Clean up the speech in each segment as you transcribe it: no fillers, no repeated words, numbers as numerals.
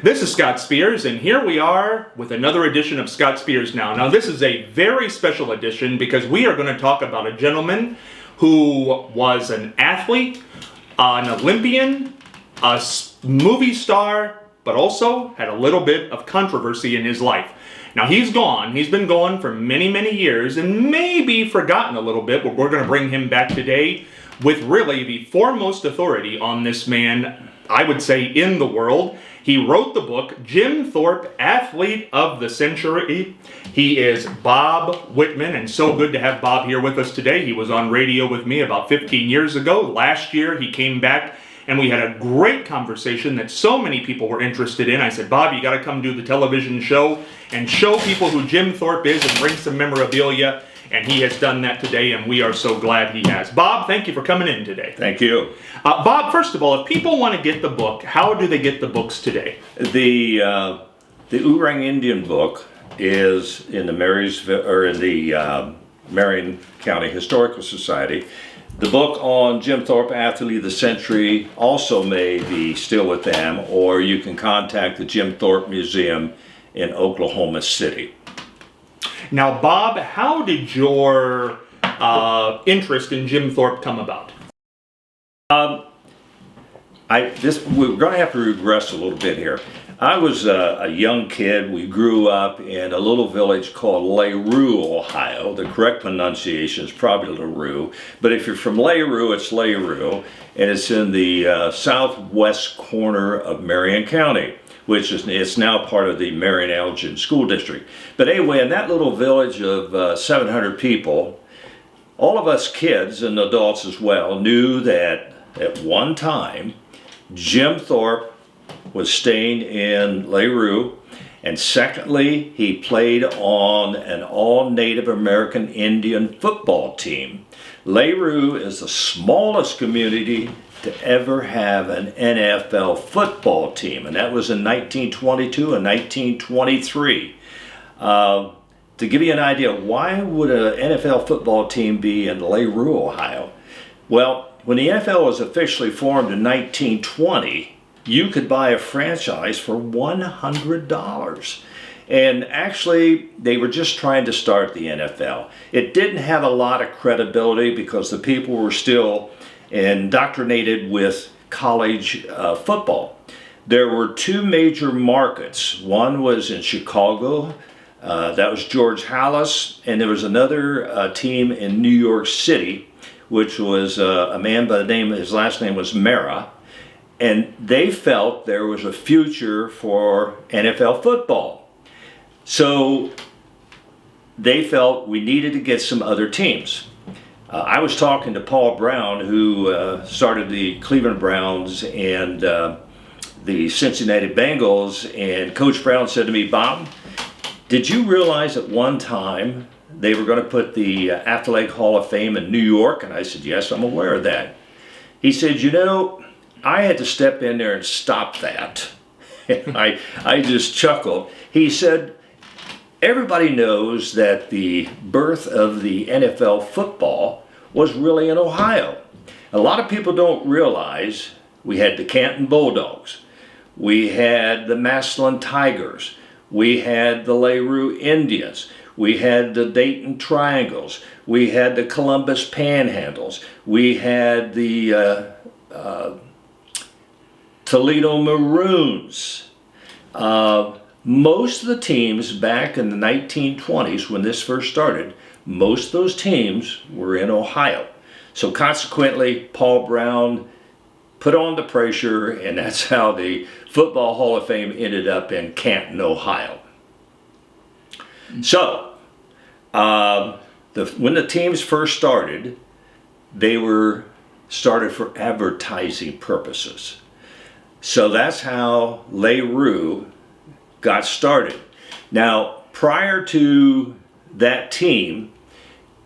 This is Scott Spears, and here we are with another edition of Scott Spears Now. Now, this is a very special edition because we are going to talk about a gentleman who was an athlete, an Olympian, a movie star, but also had a little bit of controversy in his life. Now, he's gone. He's been gone for many, many years and maybe forgotten a little bit, but we're going to bring him back today with really the foremost authority on this man, I would say, in the world. He wrote the book, Jim Thorpe, Athlete of the Century. He is Bob Whitman, and so good to have Bob here with us today. He was on radio with me about 15 years ago. Last year, he came back, and we had a great conversation that so many people were interested in. I said, Bob, you got to come do the television show and show people who Jim Thorpe is and bring some memorabilia. And he has done that today, and we are so glad he has. Bob, thank you for coming in today. Thank you. Bob, first of all, if people want to get the book, how do they get the books today? The Oorang Indian book is in the Marion County Historical Society. The book on Jim Thorpe, Athlete of the Century, also may be still with them, or you can contact the Jim Thorpe Museum in Oklahoma City. Now, Bob, how did your interest in Jim Thorpe come about? We're going to have to regress a little bit here. I was a young kid. We grew up in a little village called LaRue, Ohio. The correct pronunciation is probably LaRue, but if you're from LaRue, it's LaRue, and it's in the southwest corner of Marion County, which is it's now part of the Marion Elgin School District. But anyway, in that little village of 700 people, all of us kids and adults as well knew that at one time Jim Thorpe was staying in LaRue, and secondly, he played on an all-Native American Indian football team. LaRue is the smallest community to ever have an NFL football team, and that was in 1922 and 1923. To give you an idea, why would an NFL football team be in LaRue, Ohio? Well, when the NFL was officially formed in 1920, you could buy a franchise for $100. And actually, they were just trying to start the NFL. It didn't have a lot of credibility because the people were still indoctrinated with college football. There were two major markets. One was in Chicago, that was George Halas, and there was another team in New York City, which was a man by the name, his last name was Mara, and they felt there was a future for NFL football. So they felt we needed to get some other teams. I was talking to Paul Brown, who started the Cleveland Browns and the Cincinnati Bengals, and Coach Brown said to me, Bob, did you realize at one time they were going to put the Athletic Hall of Fame in New York? And I said, yes, I'm aware of that. He said, you know, I had to step in there and stop that. I just chuckled. He said, everybody knows that the birth of the NFL football was really in Ohio. A lot of people don't realize we had the Canton Bulldogs, we had the Massillon Tigers, we had the LaRue Indians, we had the Dayton Triangles, we had the Columbus Panhandles, we had the Toledo Maroons. Most of the teams back in the 1920s when this first started, most of those teams were in Ohio. So consequently, Paul Brown put on the pressure, and that's how the Football Hall of Fame ended up in Canton, Ohio. So, when the teams first started, they were started for advertising purposes. So that's how LaRue got started. Now, prior to that team,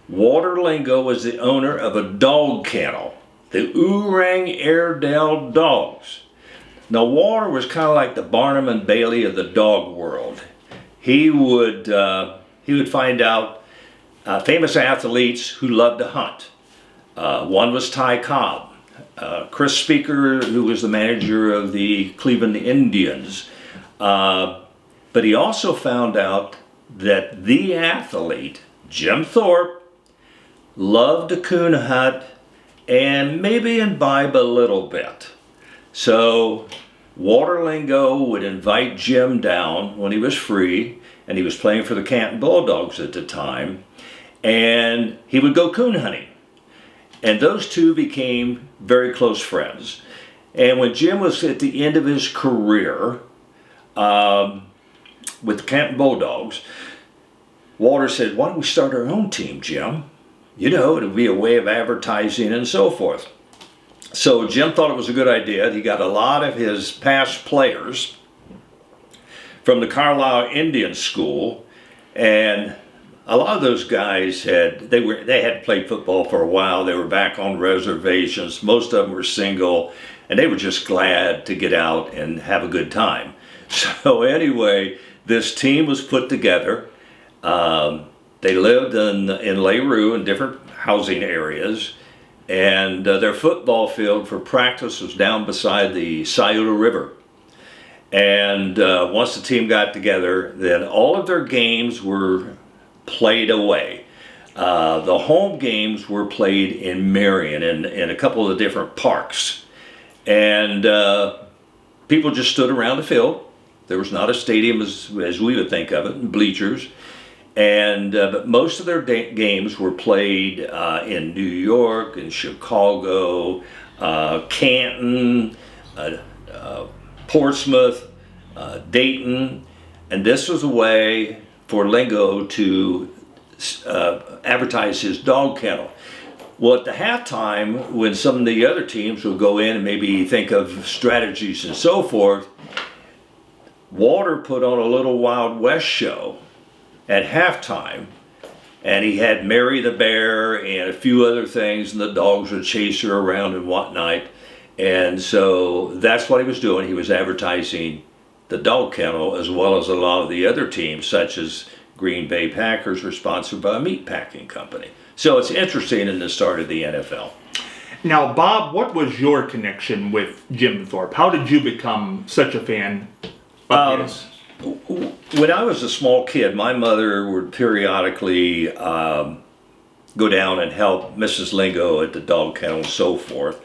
Walter Lingo was the owner of a dog kennel, the Oorang Airedale Dogs. Now, Walter was kind of like the Barnum and Bailey of the dog world. He would find out famous athletes who loved to hunt. One was Ty Cobb. Chris Speaker, who was the manager of the Cleveland Indians. But he also found out that the athlete, Jim Thorpe, loved to coon hunt and maybe imbibe a little bit. So Walter Lingo would invite Jim down when he was free, and he was playing for the Canton Bulldogs at the time, and he would go coon hunting. And those two became very close friends. And when Jim was at the end of his career with the Canton Bulldogs, Walter said, "Why don't we start our own team, Jim? You know, it'll be a way of advertising and so forth." So Jim thought it was a good idea. He got a lot of his past players from the Carlisle Indian School, and a lot of those guys they had played football for a while. They were back on reservations. Most of them were single, and they were just glad to get out and have a good time. So anyway, this team was put together. They lived in Leroux in different housing areas, and their football field for practice was down beside the Scioto River. And once the team got together, then all of their games were played away. The home games were played in Marion in a couple of different parks. And people just stood around the field. There was not a stadium as we would think of it, bleachers. And but most of their games were played in New York, in Chicago, Canton, Portsmouth, Dayton, and this was a way for Lingo to advertise his dog kennel. Well, at the halftime, when some of the other teams would go in and maybe think of strategies and so forth, Walter put on a little Wild West show at halftime, and he had Mary the Bear and a few other things, and the dogs would chase her around and whatnot. And so that's what he was doing. He was advertising the dog kennel as well as a lot of the other teams, such as Green Bay Packers, were sponsored by a meat packing company. So it's interesting in the start of the NFL. Now, Bob, what was your connection with Jim Thorpe? How did you become such a fan of his? When I was a small kid, my mother would periodically go down and help Mrs. Lingo at the dog kennel and so forth.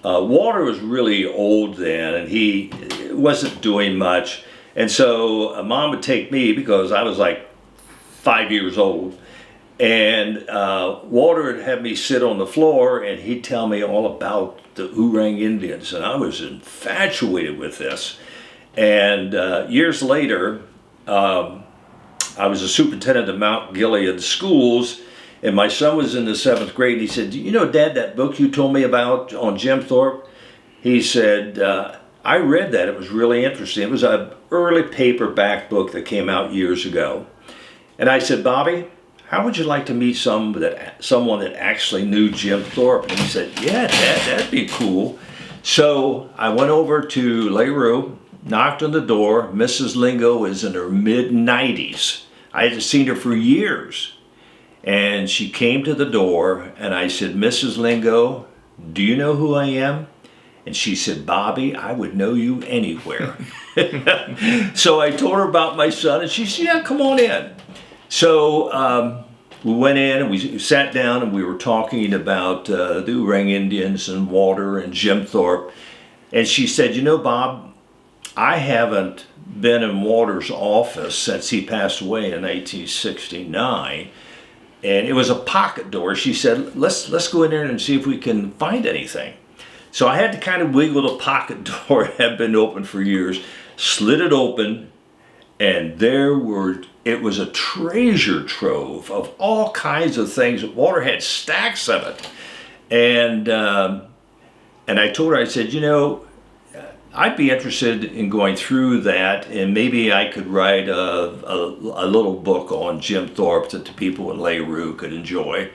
Walter was really old then, and he wasn't doing much. And so Mom would take me, because I was like 5 years old, and Walter would have me sit on the floor, and he'd tell me all about the Oorang Indians, and I was infatuated with this. And years later, I was a superintendent of Mount Gilead schools, and my son was in the 7th grade. He said, "You know, Dad, that book you told me about on Jim Thorpe?" He said, "I read that. It was really interesting. It was an early paperback book that came out years ago." And I said, "Bobby, how would you like to meet someone that actually knew Jim Thorpe?" And he said, "Yeah, Dad, that'd be cool." So I went over to Leroux, knocked on the door. Mrs. Lingo was in her mid-90s. I hadn't seen her for years. And she came to the door, and I said, "Mrs. Lingo, do you know who I am?" And she said, "Bobby, I would know you anywhere." So I told her about my son, and she said, "Yeah, come on in." So we went in, and we sat down, and we were talking about the Oorang Indians and Walter and Jim Thorpe. And she said, "You know, Bob, I haven't been in Walter's office since he passed away in 1969. And it was a pocket door." She said, let's go in there and see if we can find anything. So I had to kind of wiggle the pocket door. It had been open for years, slid it open, and it was a treasure trove of all kinds of things. Walter had stacks of it. And I told her, I said, "You know, I'd be interested in going through that, and maybe I could write a little book on Jim Thorpe that the people in Leroux could enjoy."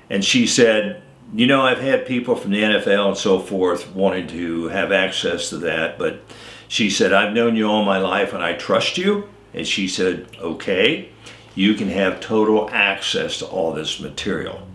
And she said, "You know, I've had people from the NFL and so forth wanting to have access to that, but," she said, "I've known you all my life and I trust you." And she said, "Okay, you can have total access to all this material."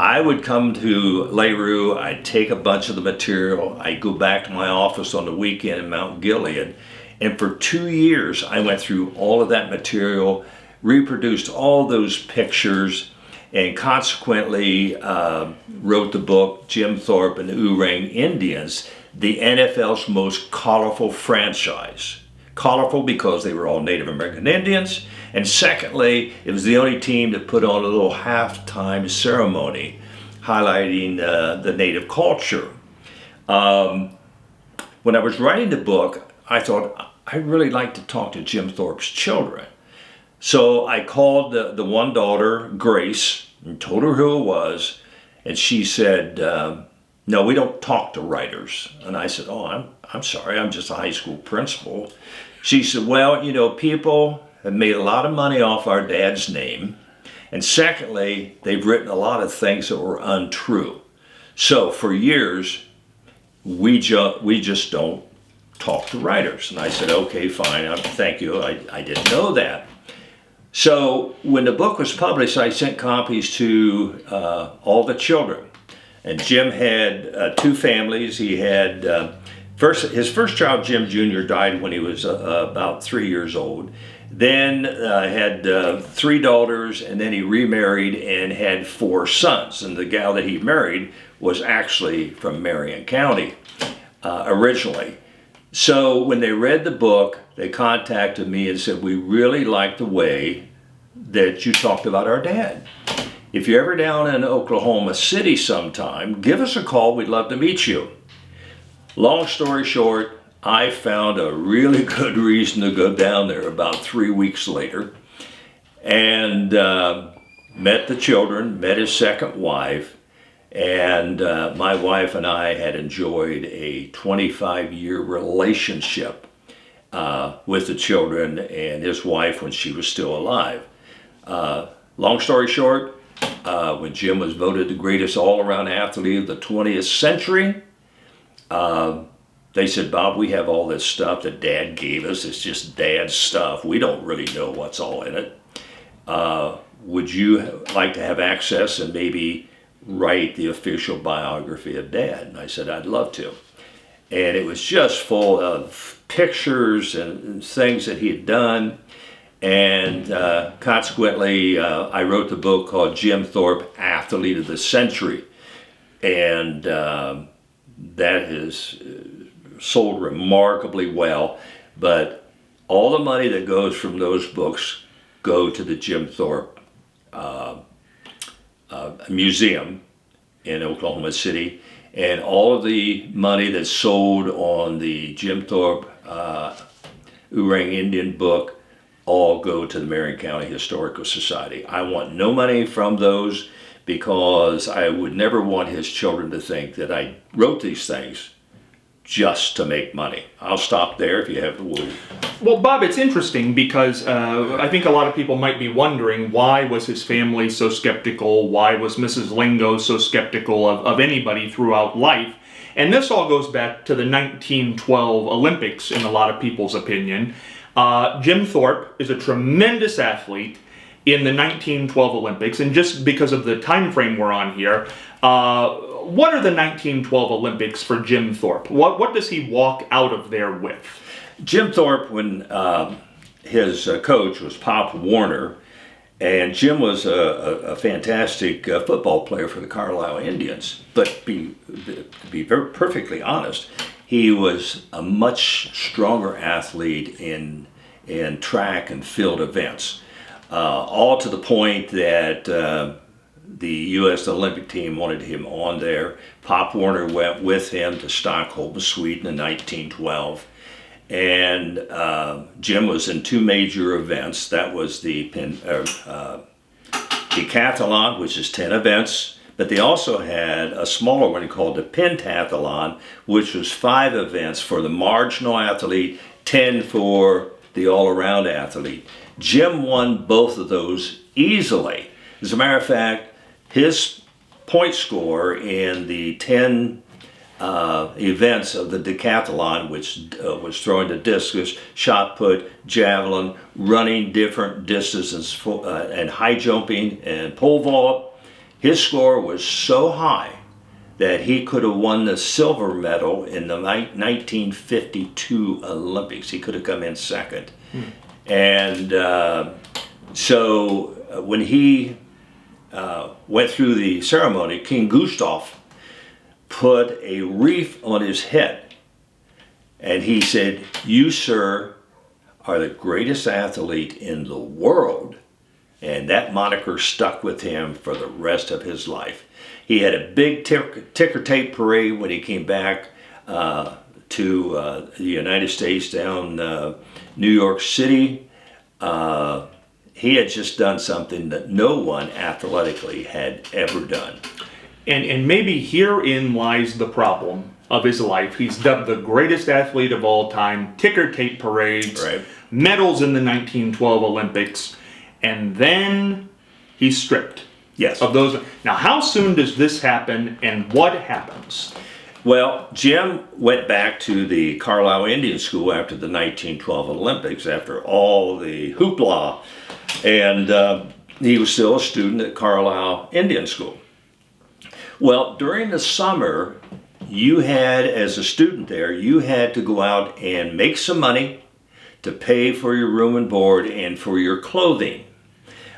I would come to Leroux, I'd take a bunch of the material, I'd go back to my office on the weekend in Mount Gilead, And for 2 years, I went through all of that material, reproduced all those pictures, and consequently wrote the book, Jim Thorpe and the Oorang Indians, the NFL's most colorful franchise. Colorful because they were all Native American Indians, and secondly, it was the only team that put on a little halftime ceremony highlighting the Native culture. When I was writing the book, I thought I'd really like to talk to Jim Thorpe's children. So I called the one daughter, Grace, and told her who it was, and she said, no, we don't talk to writers. And I said, oh, I'm sorry, I'm just a high school principal. She said, well, you know, people have made a lot of money off our dad's name, and secondly, they've written a lot of things that were untrue. So for years, we just don't talk to writers. And I said, okay, fine, thank you, I didn't know that. So when the book was published, I sent copies to all the children. And Jim had two families. He had, his first child, Jim Jr., died when he was about 3 years old. Then had 3 daughters, and then he remarried and had 4 sons. And the gal that he married was actually from Marion County originally. So when they read the book, they contacted me and said, we really like the way that you talked about our dad. If you're ever down in Oklahoma City sometime, give us a call. We'd love to meet you. Long story short, I found a really good reason to go down there about 3 weeks later, and met the children, met his second wife, and my wife and I had enjoyed a 25-year relationship with the children and his wife when she was still alive. Long story short, when Jim was voted the greatest all-around athlete of the 20th century, they said, Bob, we have all this stuff that Dad gave us. It's just Dad's stuff. We don't really know what's all in it. Would you like to have access and maybe write the official biography of Dad? And I said, I'd love to. And it was just full of pictures and things that he had done. And consequently, I wrote the book called Jim Thorpe, Athlete of the Century. And that has sold remarkably well. But all the money that goes from those books go to the Jim Thorpe Museum in Oklahoma City. And all of the money that's sold on the Jim Thorpe Oorang Indian book all go to the Marion County Historical Society. I want no money from those because I would never want his children to think that I wrote these things just to make money. I'll stop there if you have the word. Well, Bob, it's interesting because I think a lot of people might be wondering, why was his family so skeptical? Why was Mrs. Lingo so skeptical of anybody throughout life? And this all goes back to the 1912 Olympics in a lot of people's opinion. Jim Thorpe is a tremendous athlete in the 1912 Olympics, and just because of the time frame we're on here, what are the 1912 Olympics for Jim Thorpe? What does he walk out of there with? Jim Thorpe, when his coach was Pop Warner, and Jim was a fantastic football player for the Carlisle Indians, but to be very perfectly honest, he was a much stronger athlete in track and field events, all to the point that the U.S. Olympic team wanted him on there. Pop Warner went with him to Stockholm, Sweden in 1912. And Jim was in 2 major events. That was the decathlon, which is 10 events. But they also had a smaller one called the pentathlon, which was 5 events for the marginal athlete, 10 for the all-around athlete. Jim won both of those easily. As a matter of fact, his point score in the 10 events of the decathlon, which was throwing the discus, shot put, javelin, running different distances, and high jumping and pole vault, his score was so high that he could have won the silver medal in the 1952 Olympics. He could have come in second. And so when he went through the ceremony, King Gustav put a wreath on his head. And he said, "You, sir, are the greatest athlete in the world." And that moniker stuck with him for the rest of his life. He had a big ticker tape parade when he came back to the United States down New York City. He had just done something that no one athletically had ever done. And maybe herein lies the problem of his life. He's dubbed the greatest athlete of all time, ticker tape parades, Right. medals in the 1912 Olympics, and then he's stripped Yes. of those. Now, how soon does this happen, and what happens? Well, Jim went back to the Carlisle Indian School after the 1912 Olympics, after all the hoopla, and he was still a student at Carlisle Indian School. Well, during the summer, you had, as a student there, you had to go out and make some money to pay for your room and board and for your clothing.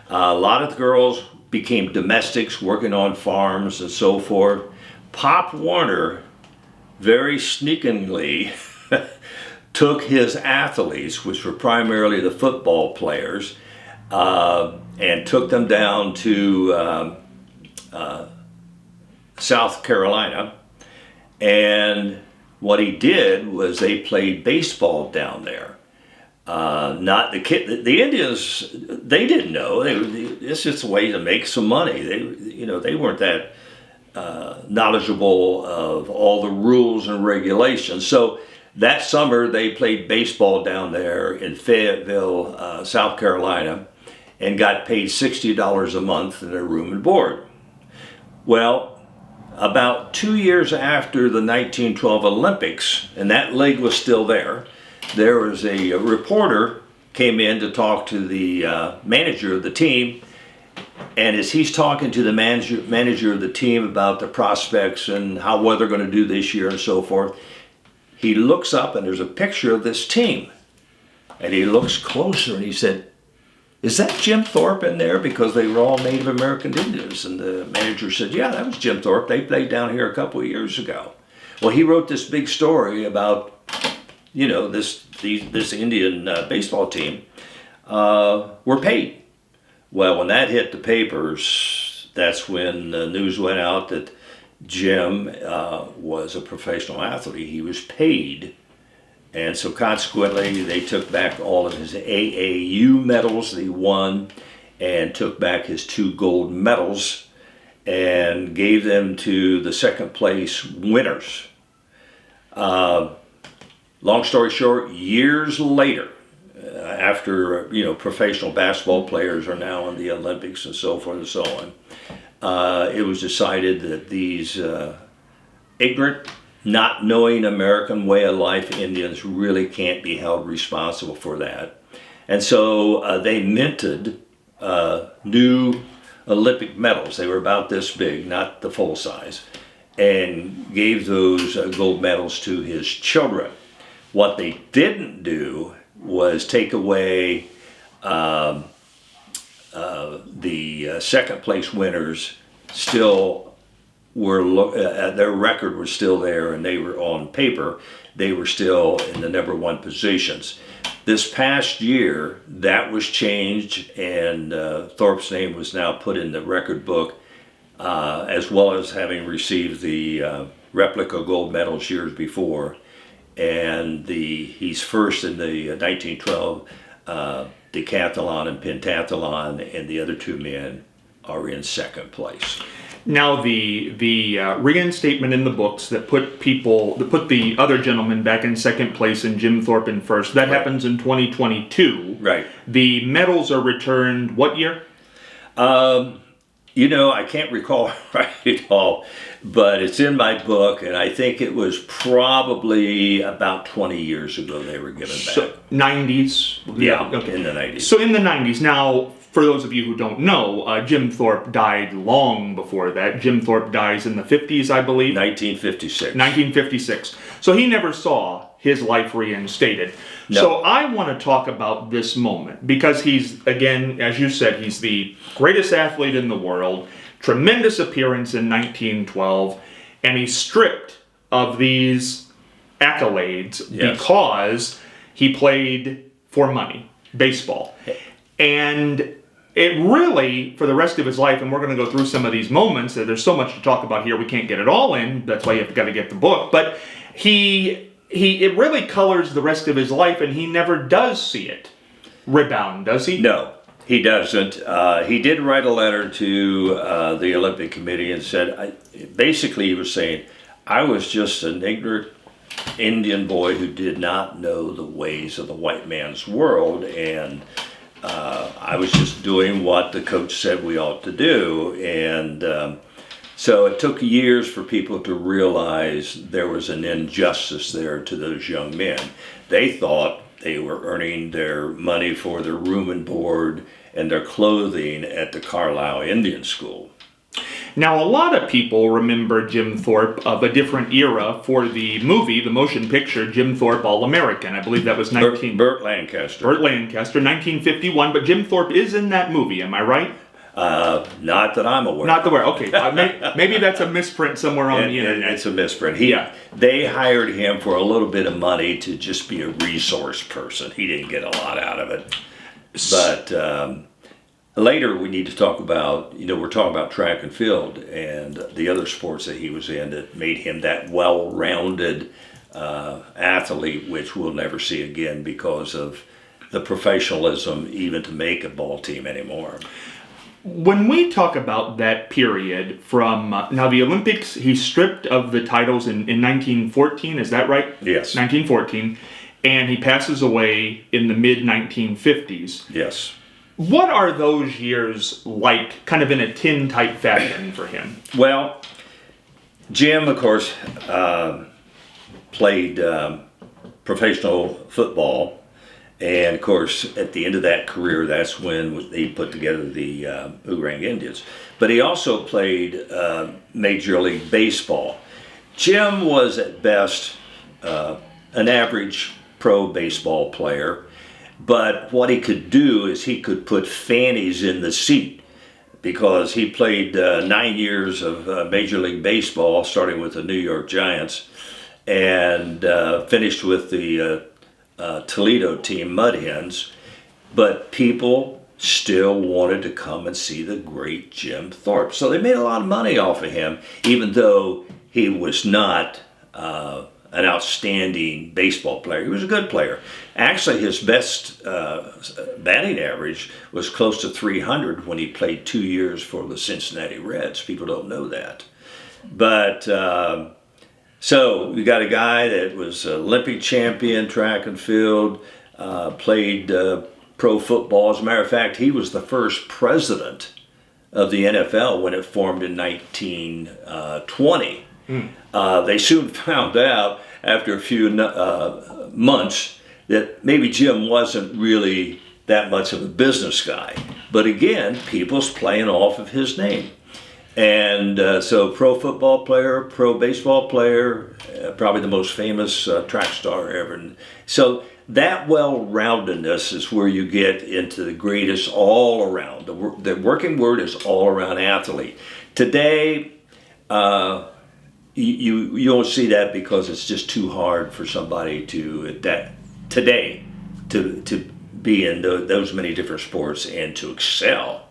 A lot of the girls became domestics, working on farms and so forth. Pop Warner very sneakingly took his athletes, which were primarily the football players, and took them down to South Carolina. And what he did was they played baseball down there. Not the Indians, they didn't know. It's just a way to make some money. They weren't that knowledgeable of all the rules and regulations. So that summer they played baseball down there in Fayetteville, South Carolina, and got paid $60 a month in their room and board. Well, about 2 years after the 1912 Olympics, and that league was still there, there was a reporter came in to talk to the manager of the team, and as he's talking to the manager of the team about the prospects and how well they're going to do this year and so forth, he looks up and there's a picture of this team, and he looks closer and he said, "Is that Jim Thorpe in there?" Because they were all Native American Indians. And the manager said, "Yeah, that was Jim Thorpe. They played down here a couple of years ago." Well, he wrote this big story about, this Indian baseball team were paid. Well, when that hit the papers, that's when the news went out that Jim was a professional athlete. He was paid. And so consequently, they took back all of his AAU medals that he won and took back his 2 gold medals and gave them to the second place winners. Long story short, years later, after professional basketball players are now in the Olympics and so forth and so on, it was decided that these ignorant, not knowing American way of life Indians really can't be held responsible for that. And so they minted new Olympic medals. They were about this big, not the full size, and gave those gold medals to his children. What they didn't do was take away the second place winners. Still were their record was still there, and they were on paper. They were still in the number 1 positions. This past year, that was changed, and Thorpe's name was now put in the record book, as well as having received the replica gold medals years before. And he's first in the 1912 decathlon and pentathlon, and the other 2 men are in second place. Now, the reinstatement in the books that put the other gentleman back in second place and Jim Thorpe in first, that happens in 2022. Right. The medals are returned what year? I can't recall right at all, but it's in my book, and I think it was probably about 20 years ago they were given back. So, 90s? Yeah, Okay. in the 90s. So in the 90s. Now, for those of you who don't know, Jim Thorpe died long before that. Jim Thorpe dies in the 50s, I believe. 1956. 1956. So he never saw his life reinstated. No. So I want to talk about this moment because he's, again, as you said, he's the greatest athlete in the world, tremendous appearance in 1912, and he's stripped of these accolades because he played for money, baseball. And it really, for the rest of his life, and we're going to go through some of these moments, there's so much to talk about here, we can't get it all in, that's why you've got to get the book, but it really colors the rest of his life, and he never does see it rebound, does he? No, he doesn't. He did write a letter to the Olympic Committee and said, basically he was saying, I was just an ignorant Indian boy who did not know the ways of the white man's world, and I was just doing what the coach said we ought to do. And so it took years for people to realize there was an injustice there to those young men. They thought they were earning their money for their room and board and their clothing at the Carlisle Indian School. Now, a lot of people remember Jim Thorpe of a different era for the movie, the motion picture, Jim Thorpe All-American. I believe that was Burt Lancaster. Burt Lancaster, 1951, but Jim Thorpe is in that movie, am I right? Not that I'm aware. Not aware, okay. Maybe that's a misprint somewhere on the internet. It's a misprint. They hired him for a little bit of money to just be a resource person. He didn't get a lot out of it. But later we need to talk about, we're talking about track and field and the other sports that he was in that made him that well-rounded athlete, which we'll never see again because of the professionalism even to make a ball team anymore. When we talk about that period from, now the Olympics, he's stripped of the titles in 1914, is that right? Yes. 1914, and he passes away in the mid-1950s. Yes. What are those years like, kind of in a tin-type fashion for him? Well, Jim, of course, played professional football. And of course, at the end of that career, that's when he put together the Oorang Indians. But he also played Major League Baseball. Jim was at best an average pro baseball player, but what he could do is he could put fannies in the seat because he played 9 years of Major League Baseball, starting with the New York Giants, and finished with the Toledo team, Mud Hens, but people still wanted to come and see the great Jim Thorpe. So they made a lot of money off of him, even though he was not an outstanding baseball player. He was a good player. Actually, his best batting average was close to 300 when he played 2 years for the Cincinnati Reds. People don't know that. But so we got a guy that was Olympic champion, track and field, played pro football. As a matter of fact, he was the first president of the NFL when it formed in 1920. They soon found out after a few months that maybe Jim wasn't really that much of a business guy. But again, people's playing off of his name. And so pro football player, pro baseball player, probably the most famous track star ever. And so that well-roundedness is where you get into the greatest all-around. The working word is all-around athlete. Today, you don't see that because it's just too hard for somebody to be in those many different sports and to excel.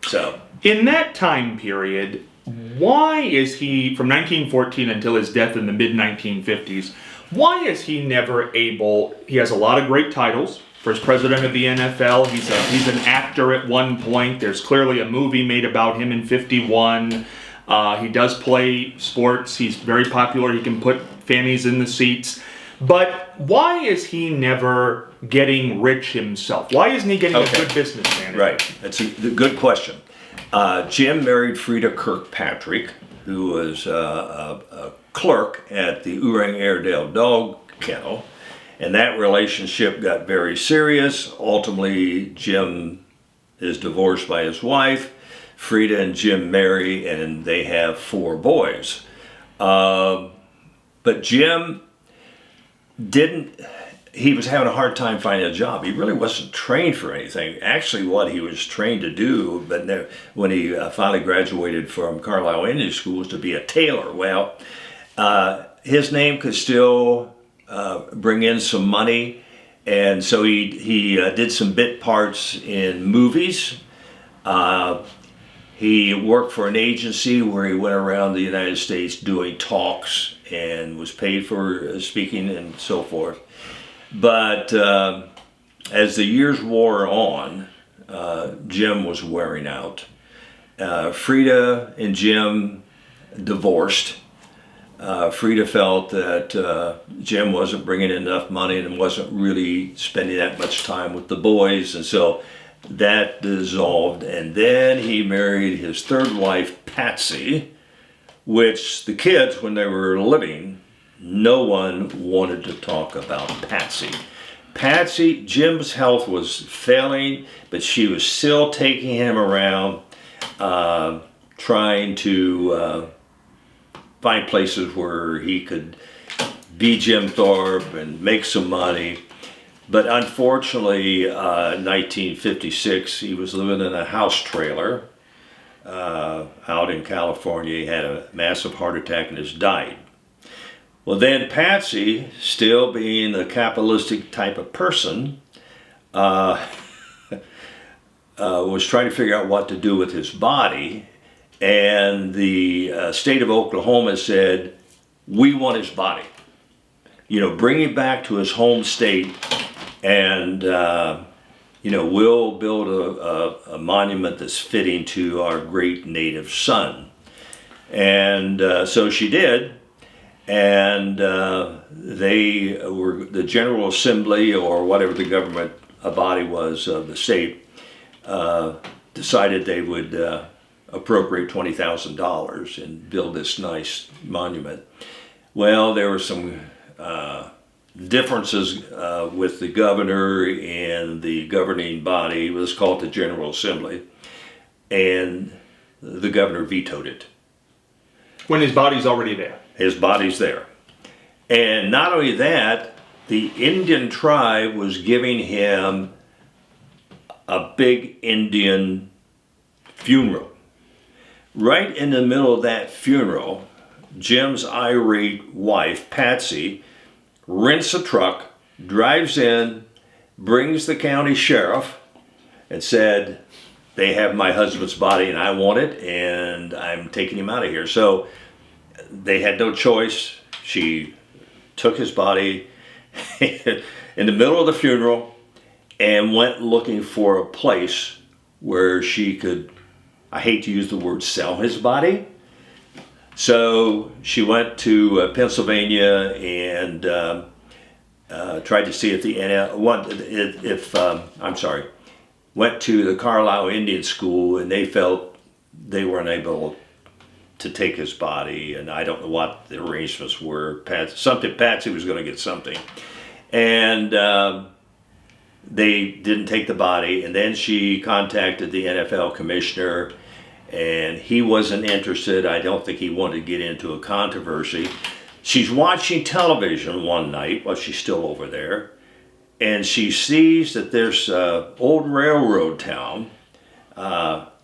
So in that time period, why is he, from 1914 until his death in the mid-1950s, why is he never able, he has a lot of great titles, first president of the NFL, he's an actor at one point, there's clearly a movie made about him in 51, he does play sports, he's very popular, he can put fannies in the seats, but why is he never getting rich himself? Why isn't he getting a good businessman? Right, that's a good question. Jim married Frida Kirkpatrick, who was a clerk at the Oorang Airedale dog kennel, and that relationship got very serious. Ultimately, Jim is divorced by his wife. Frida and Jim marry, and they have 4 boys. But Jim he was having a hard time finding a job. He really wasn't trained for anything. Actually, what he was trained to do, but when he finally graduated from Carlisle Indian School, was to be a tailor. Well, his name could still bring in some money, and so he did some bit parts in movies. He worked for an agency where he went around the United States doing talks and was paid for speaking and so forth. But as the years wore on, Jim was wearing out. Frida and Jim divorced. Frida felt that Jim wasn't bringing in enough money and wasn't really spending that much time with the boys, and so that dissolved. And then he married his 3rd wife, Patsy, which the kids, when they were living, no one wanted to talk about Patsy. Jim's health was failing, but she was still taking him around, trying to find places where he could be Jim Thorpe and make some money. But unfortunately, in 1956, he was living in a house trailer out in California. He had a massive heart attack and just died. Well, then Patsy, still being a capitalistic type of person, was trying to figure out what to do with his body. And the state of Oklahoma said, we want his body. Bring him back to his home state, and we'll build a monument that's fitting to our great native son. And so she did. And the General Assembly, or whatever the government body was of the state, decided they would appropriate $20,000 and build this nice monument. Well, there were some differences with the governor and the governing body. It was called the General Assembly, and the governor vetoed it. When his body's already there. His body's there. And not only that, the Indian tribe was giving him a big Indian funeral. Right in the middle of that funeral, Jim's irate wife, Patsy, rents a truck, drives in, brings the county sheriff, and said, they have my husband's body and I want it, and I'm taking him out of here. So they had no choice. She took his body in the middle of the funeral and went looking for a place where she could, I hate to use the word sell his body. So she went to Pennsylvania and tried to see if went to the Carlisle Indian School, and they felt they weren't able to take his body, and I don't know what the arrangements were. Patsy was going to get something, and they didn't take the body. And then she contacted the NFL commissioner, and he wasn't interested. I don't think he wanted to get into a controversy. She's watching television one night while she's still over there, and she sees that there's an old railroad town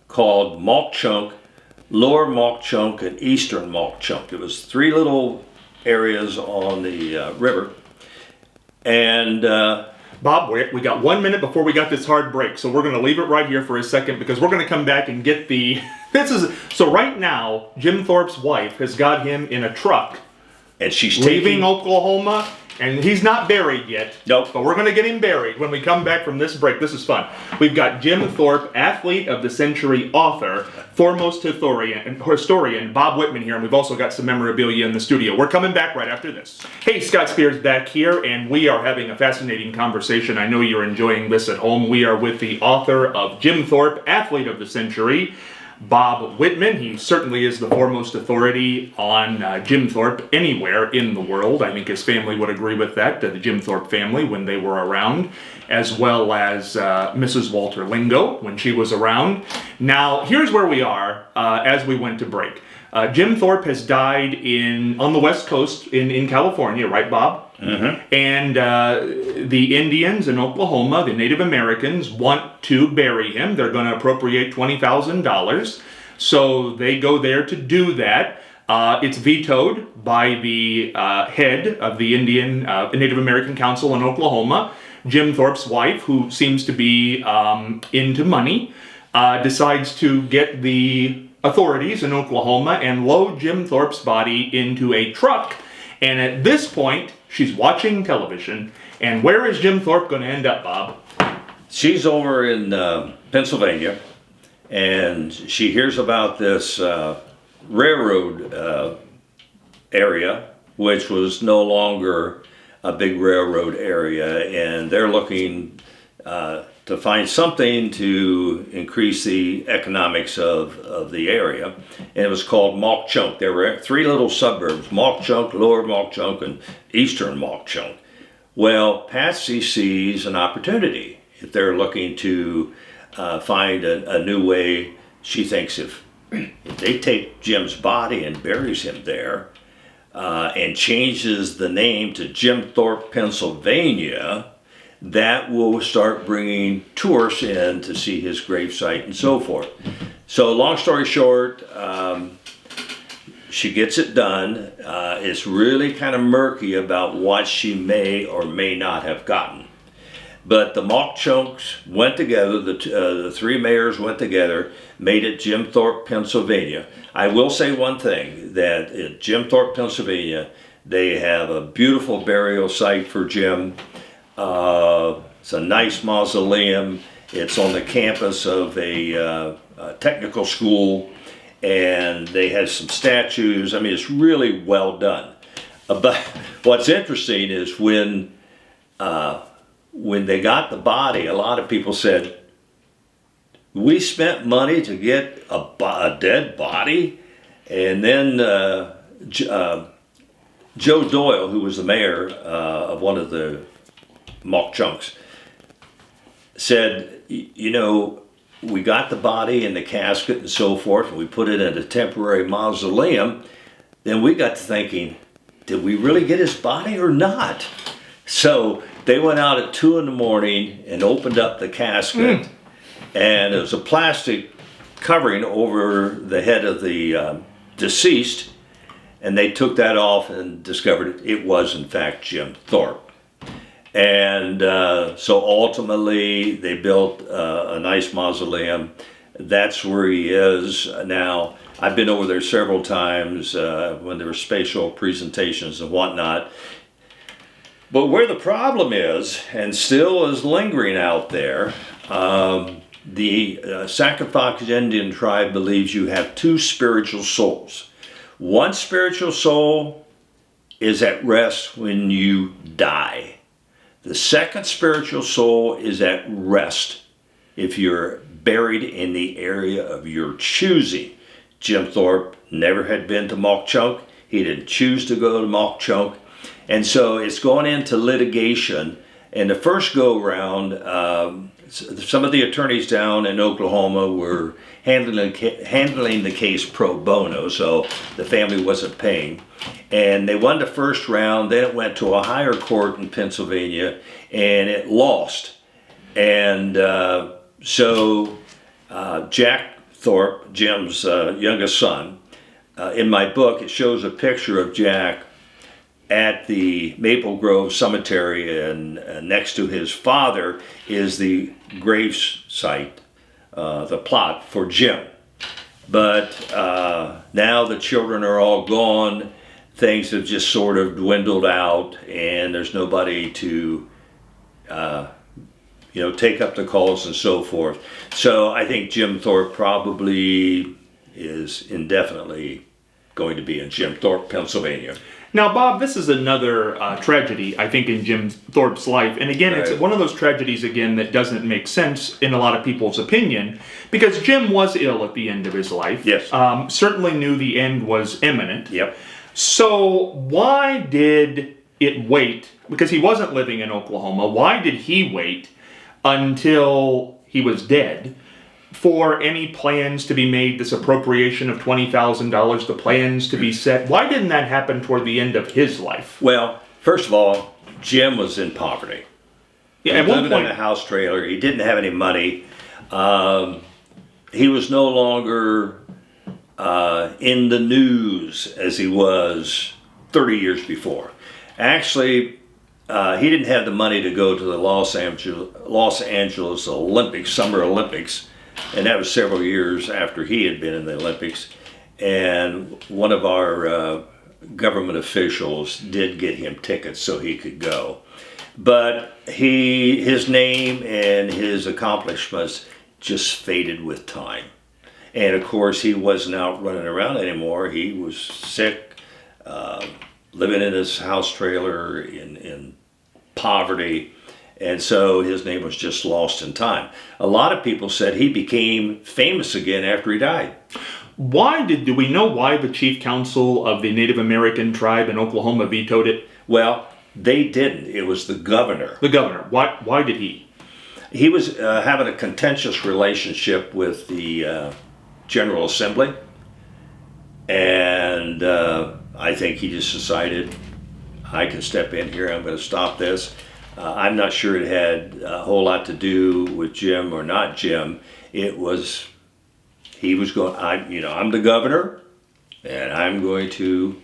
called Mauch Chunk, Lower Mauch Chunk, and Eastern Mauch Chunk. It was 3 little areas on the river. And Bob, we got 1 minute before we got this hard break, so we're going to leave it right here for a second because we're going to come back and get the... So right now, Jim Thorpe's wife has got him in a truck. And she's leaving Oklahoma, and he's not buried yet. Nope. But we're going to get him buried when we come back from this break. This is fun. We've got Jim Thorpe, athlete of the century, author, foremost historian Bob Whitman here, and we've also got some memorabilia in the studio. We're coming back right after this. Hey, Scott Spears back here, and we are having a fascinating conversation. I know you're enjoying this at home. We are with the author of Jim Thorpe, athlete of the century, Bob Whitman. He certainly is the foremost authority on Jim Thorpe anywhere in the world. I think his family would agree with that, the Jim Thorpe family when they were around, as well as Mrs. Walter Lingo when she was around. Now, here's where we are as we went to break. Jim Thorpe has died on the West Coast in California, right, Bob? Mm-hmm. And the Indians in Oklahoma, the Native Americans, want to bury him. They're going to appropriate $20,000. So they go there to do that. It's vetoed by the head of the Native American Council in Oklahoma. Jim Thorpe's wife, who seems to be into money, decides to get the authorities in Oklahoma and load Jim Thorpe's body into a truck. And at this point, she's watching television. And where is Jim Thorpe going to end up, Bob? She's over in Pennsylvania, and she hears about this railroad area, which was no longer a big railroad area, and they're looking to find something to increase the economics of the area. And it was called Mauch Chunk. There were 3 little suburbs, Mauch Chunk, Lower Mauch Chunk, and Eastern Mauch Chunk. Well, Patsy sees an opportunity. If they're looking to find a new way, she thinks if they take Jim's body and buries him there, and changes the name to Jim Thorpe, Pennsylvania, that will start bringing tourists in to see his gravesite and so forth. So long story short, she gets it done. It's really kind of murky about what she may or may not have gotten. But the Mauch Chunks went together, the 3 mayors went together, made it Jim Thorpe, Pennsylvania. I will say one thing, that at Jim Thorpe, Pennsylvania, they have a beautiful burial site for Jim. It's a nice mausoleum. It's on the campus of a technical school, and they have some statues. I mean, it's really well done. But what's interesting is when they got the body, a lot of people said, "We spent money to get a dead body?" And then Joe Doyle, who was the mayor of one of the Mauch Chunks, said, we got the body in the casket and so forth, and we put it in a temporary mausoleum. Then we got to thinking, did we really get his body or not? So they went out at 2 in the morning and opened up the casket, and it was a plastic covering over the head of the deceased, and they took that off and discovered it was in fact Jim Thorpe. And so ultimately they built a nice mausoleum. That's where he is now. I've been over there several times when there were spatial presentations and whatnot. But where the problem is, and still is lingering out there, the Sacafox Indian tribe believes you have 2 spiritual souls. One spiritual soul is at rest when you die. The second spiritual soul is at rest if you're buried in the area of your choosing. Jim Thorpe never had been to Mauch Chunk. He didn't choose to go to Mauch Chunk. And so it's going into litigation. And the first go-round, some of the attorneys down in Oklahoma were handling the case pro bono, so the family wasn't paying. And they won the first round, then it went to a higher court in Pennsylvania, and it lost. And so Jack Thorpe, Jim's youngest son, in my book, it shows a picture of Jack at the Maple Grove Cemetery, and next to his father is the grave site, the plot for Jim. But now the children are all gone. Things have just sort of dwindled out, and there's nobody to take up the calls and so forth. So I think Jim Thorpe probably is indefinitely going to be in Jim Thorpe, Pennsylvania. Now, Bob, this is another tragedy, I think, in Jim Thorpe's life. And again, it's one of those tragedies, again, that doesn't make sense in a lot of people's opinion, because Jim was ill at the end of his life. Yes. Certainly knew the end was imminent. Yep. So why did it wait? Because he wasn't living in Oklahoma. Why did he wait until he was dead for any plans to be made, this appropriation of $20,000, the plans to be set? Why didn't that happen toward the end of his life? Well, first of all, Jim was in poverty. Yeah, He at was one living point, in a house trailer. He didn't have any money. He was no longer in the news as he was 30 years before. Actually, he didn't have the money to go to the Los Angeles Olympics, Summer Olympics, and that was several years after he had been in the Olympics. And one of our government officials did get him tickets so he could go. But his name and his accomplishments just faded with time. And of course, he wasn't out running around anymore. He was sick, living in his house trailer in poverty. And so his name was just lost in time. A lot of people said he became famous again after he died. do we know why the chief council of the Native American tribe in Oklahoma vetoed it? Well, they didn't. It was the governor. The governor. Why did he? He was having a contentious relationship with the General Assembly. And I think he just decided, I can step in here, I'm going to stop this. I'm not sure it had a whole lot to do with Jim or not Jim. He was going, I'm the governor, and I'm going to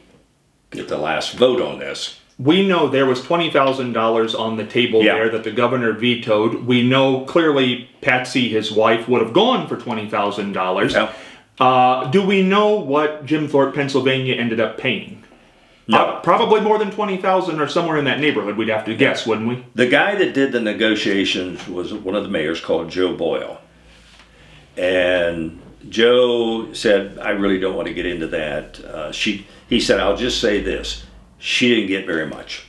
get the last vote on this. We know there was $20,000 on the table there that the governor vetoed. We know clearly Patsy, his wife, would have gone for $20,000. Yeah. Do we know what Jim Thorpe, Pennsylvania ended up paying? No. Probably more than $20,000 or somewhere in that neighborhood, we'd have to guess, wouldn't we? The guy that did the negotiations was one of the mayors called Joe Boyle. And Joe said, I really don't want to get into that. He said, I'll just say this. She didn't get very much.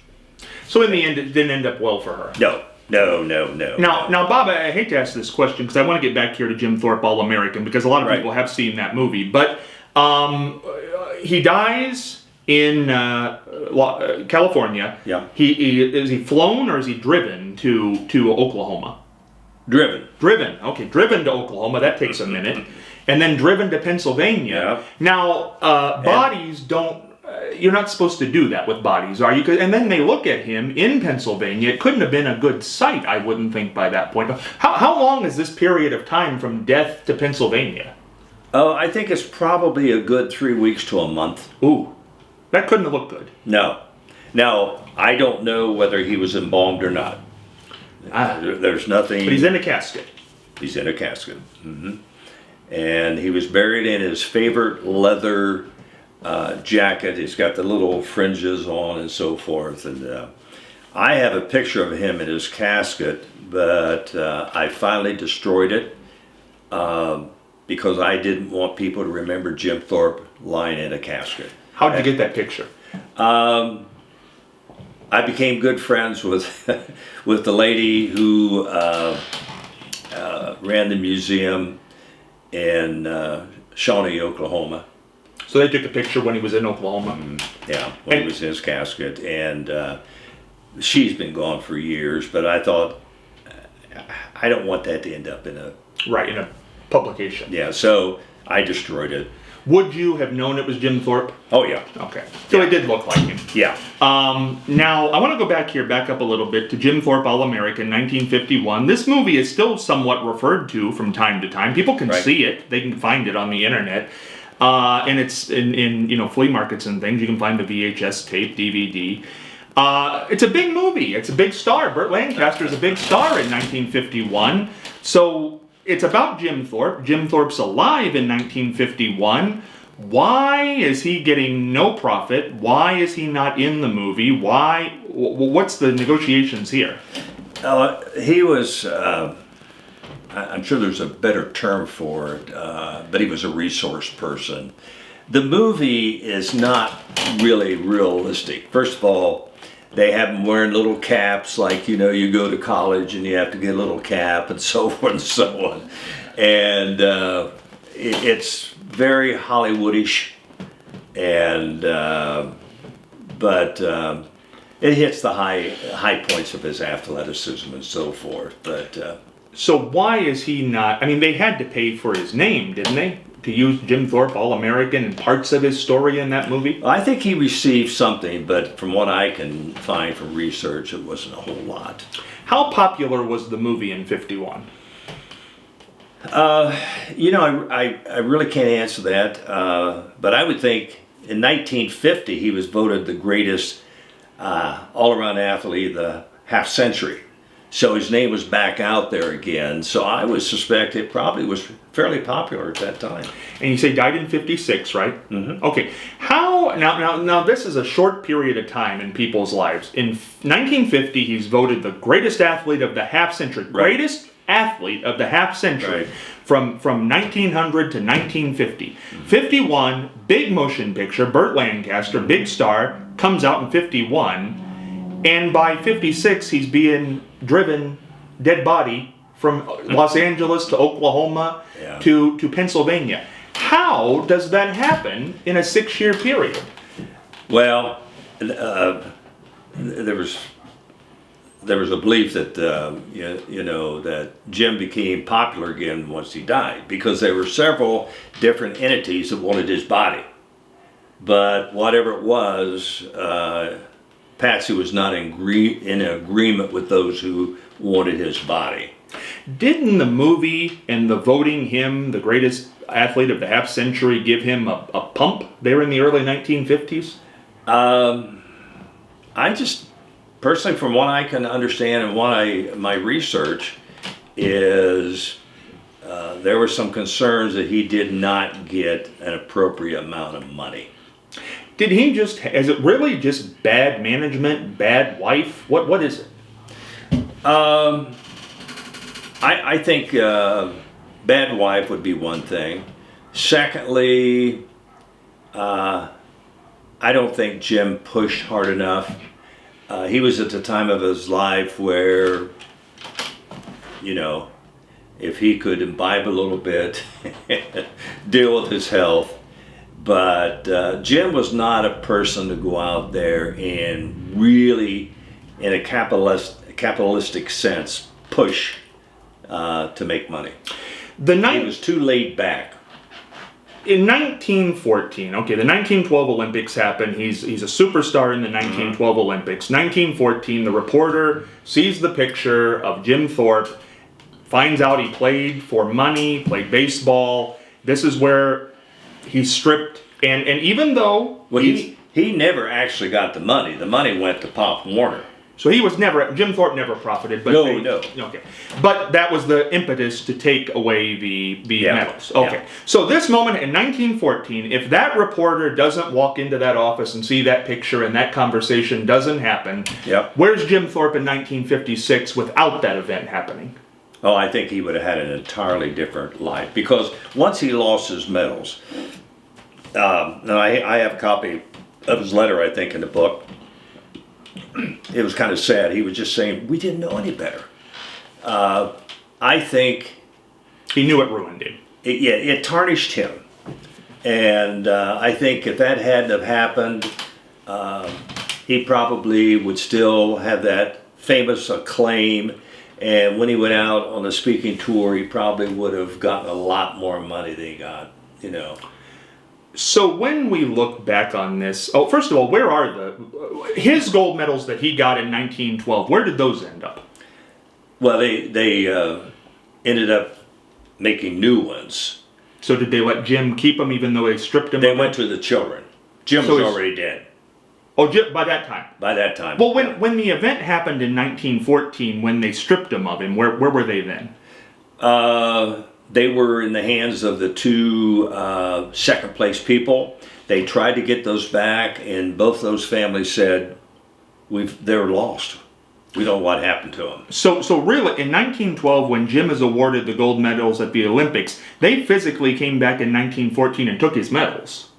So in the end, it didn't end up well for her. No. Now, Bob, I hate to ask this question because I want to get back here to Jim Thorpe, All-American, because a lot of people have seen that movie. But he dies in California. Yeah. Is he flown or is he driven to Oklahoma? Driven. Driven. Okay, driven to Oklahoma. That takes a minute. And then driven to Pennsylvania. Yeah. Now, bodies don't... you're not supposed to do that with bodies, are you? And then they look at him in Pennsylvania. It couldn't have been a good sight, I wouldn't think, by that point. How long is this period of time from death to Pennsylvania? Oh, I think it's probably a good 3 weeks to a month. Ooh, that couldn't have looked good. No. Now, I don't know whether he was embalmed or not. There's nothing... But he's in a casket. He's in a casket. Mm-hmm. And he was buried in his favorite leather jacket. He's got the little fringes on and so forth. And I have a picture of him in his casket, but I finally destroyed it because I didn't want people to remember Jim Thorpe lying in a casket. How did you get that picture? I became good friends with the lady who ran the museum in Shawnee, Oklahoma. So they took a picture when he was in Oklahoma? Yeah, when he was in his casket. And she's been gone for years, but I thought, I don't want that to end up in a... Right, in a publication. Yeah, so I destroyed it. Would you have known it was Jim Thorpe? Oh, yeah. Okay. So it did look like him. Yeah. Now, I want to go back up a little bit to Jim Thorpe, All-American, 1951. This movie is still somewhat referred to from time to time. People can see it. They can find it on the internet. And it's in flea markets and things. You can find the VHS tape, DVD. It's a big movie. It's a big star. Burt Lancaster is a big star in 1951. So it's about Jim Thorpe. Jim Thorpe's alive in 1951. Why is he getting no profit? Why is he not in the movie? Why? What's the negotiations here? He was... I'm sure there's a better term for it, but he was a resource person. The movie is not really realistic. First of all, they have them wearing little caps, like, you know, you go to college and you have to get a little cap and so forth and so on. And it's very Hollywoodish, and but it hits the high points of his athleticism and so forth. But So why is he not? I mean, they had to pay for his name, didn't they? To use Jim Thorpe, All-American, and parts of his story in that movie? I think he received something, but from what I can find from research, it wasn't a whole lot. How popular was the movie in 51? You know, I really can't answer that, but I would think in 1950 he was voted the greatest all-around athlete of the half century. So his name was back out there again. So I would suspect it probably was fairly popular at that time. And you say died in 56, right? Mm-hmm. Okay. How now this is a short period of time in people's lives. In 1950, he's voted the greatest athlete of the half century. Right. Greatest athlete of the half century. Right. From 1900 to 1950. 51, big motion picture, Burt Lancaster, big star, comes out in 51. And by 56, he's being driven, dead body, from Los Angeles to Oklahoma to Pennsylvania. How does that happen in a 6-year period? Well, there was a belief that you know, that Jim became popular again once he died, because there were several different entities that wanted his body. But whatever it was, Patsy was not in agreement with those who wanted his body. Didn't the movie and the voting him the greatest athlete of the half century give him a pump there in the early 1950s? I just, personally, from what I can understand and my research is, there were some concerns that he did not get an appropriate amount of money. Did he just, is it really just bad management, bad wife? What is it? I think bad wife would be one thing. Secondly, I don't think Jim pushed hard enough. He was at the time of his life where, you know, if he could imbibe a little bit, deal with his health. But Jim was not a person to go out there and really, in a capitalistic sense, push to make money. He was too laid back. In 1914, okay, the 1912 Olympics happened. He's a superstar in the 1912 Olympics. 1914, the reporter sees the picture of Jim Thorpe, finds out he played for money, played baseball. This is where he's stripped. And even though... Well, he never actually got the money. The money went to Pop Warner. So he was never, Jim Thorpe never profited. But No. Okay. But that was the impetus to take away the medals. Okay. Yeah. So this moment in 1914, if that reporter doesn't walk into that office and see that picture and that conversation doesn't happen, where's Jim Thorpe in 1956 without that event happening? Oh, I think he would have had an entirely different life. Because once he lost his medals, now I have a copy of his letter, I think, in the book. It was kind of sad. He was just saying, we didn't know any better. I think... He knew it ruined him. It tarnished him. And I think if that hadn't have happened, he probably would still have that famous acclaim. And when he went out on a speaking tour, he probably would have gotten a lot more money than he got, you know. So when we look back on this, first of all, where are his gold medals that he got in 1912? Where did those end up? Well, they ended up making new ones. So did they let Jim keep them even though they stripped him? They went to the children. Jim was already dead. Oh, by that time? By that time. Well, when the event happened in 1914, when they stripped him of him, where were they then? They were in the hands of the two second place people. They tried to get those back, and both those families said, they're lost. We don't know what happened to them. So really, in 1912, when Jim is awarded the gold medals at the Olympics, they physically came back in 1914 and took his medals.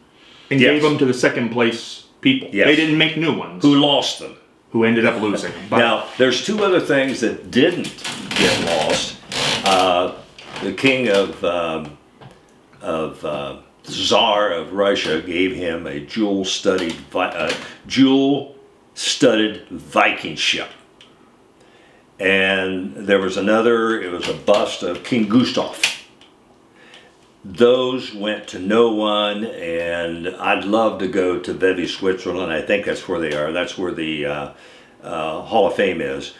and Yes. gave them to the second place people. Yes. They didn't make new ones. Who lost them? Who ended up losing. But Now, there's two other things that didn't get lost. The king of Tsar of Russia gave him a jewel-studded Viking ship. And there was another, it was a bust of King Gustav. Those went to no one, and I'd love to go to Vevey, Switzerland. I think that's where they are. That's where the Hall of Fame is.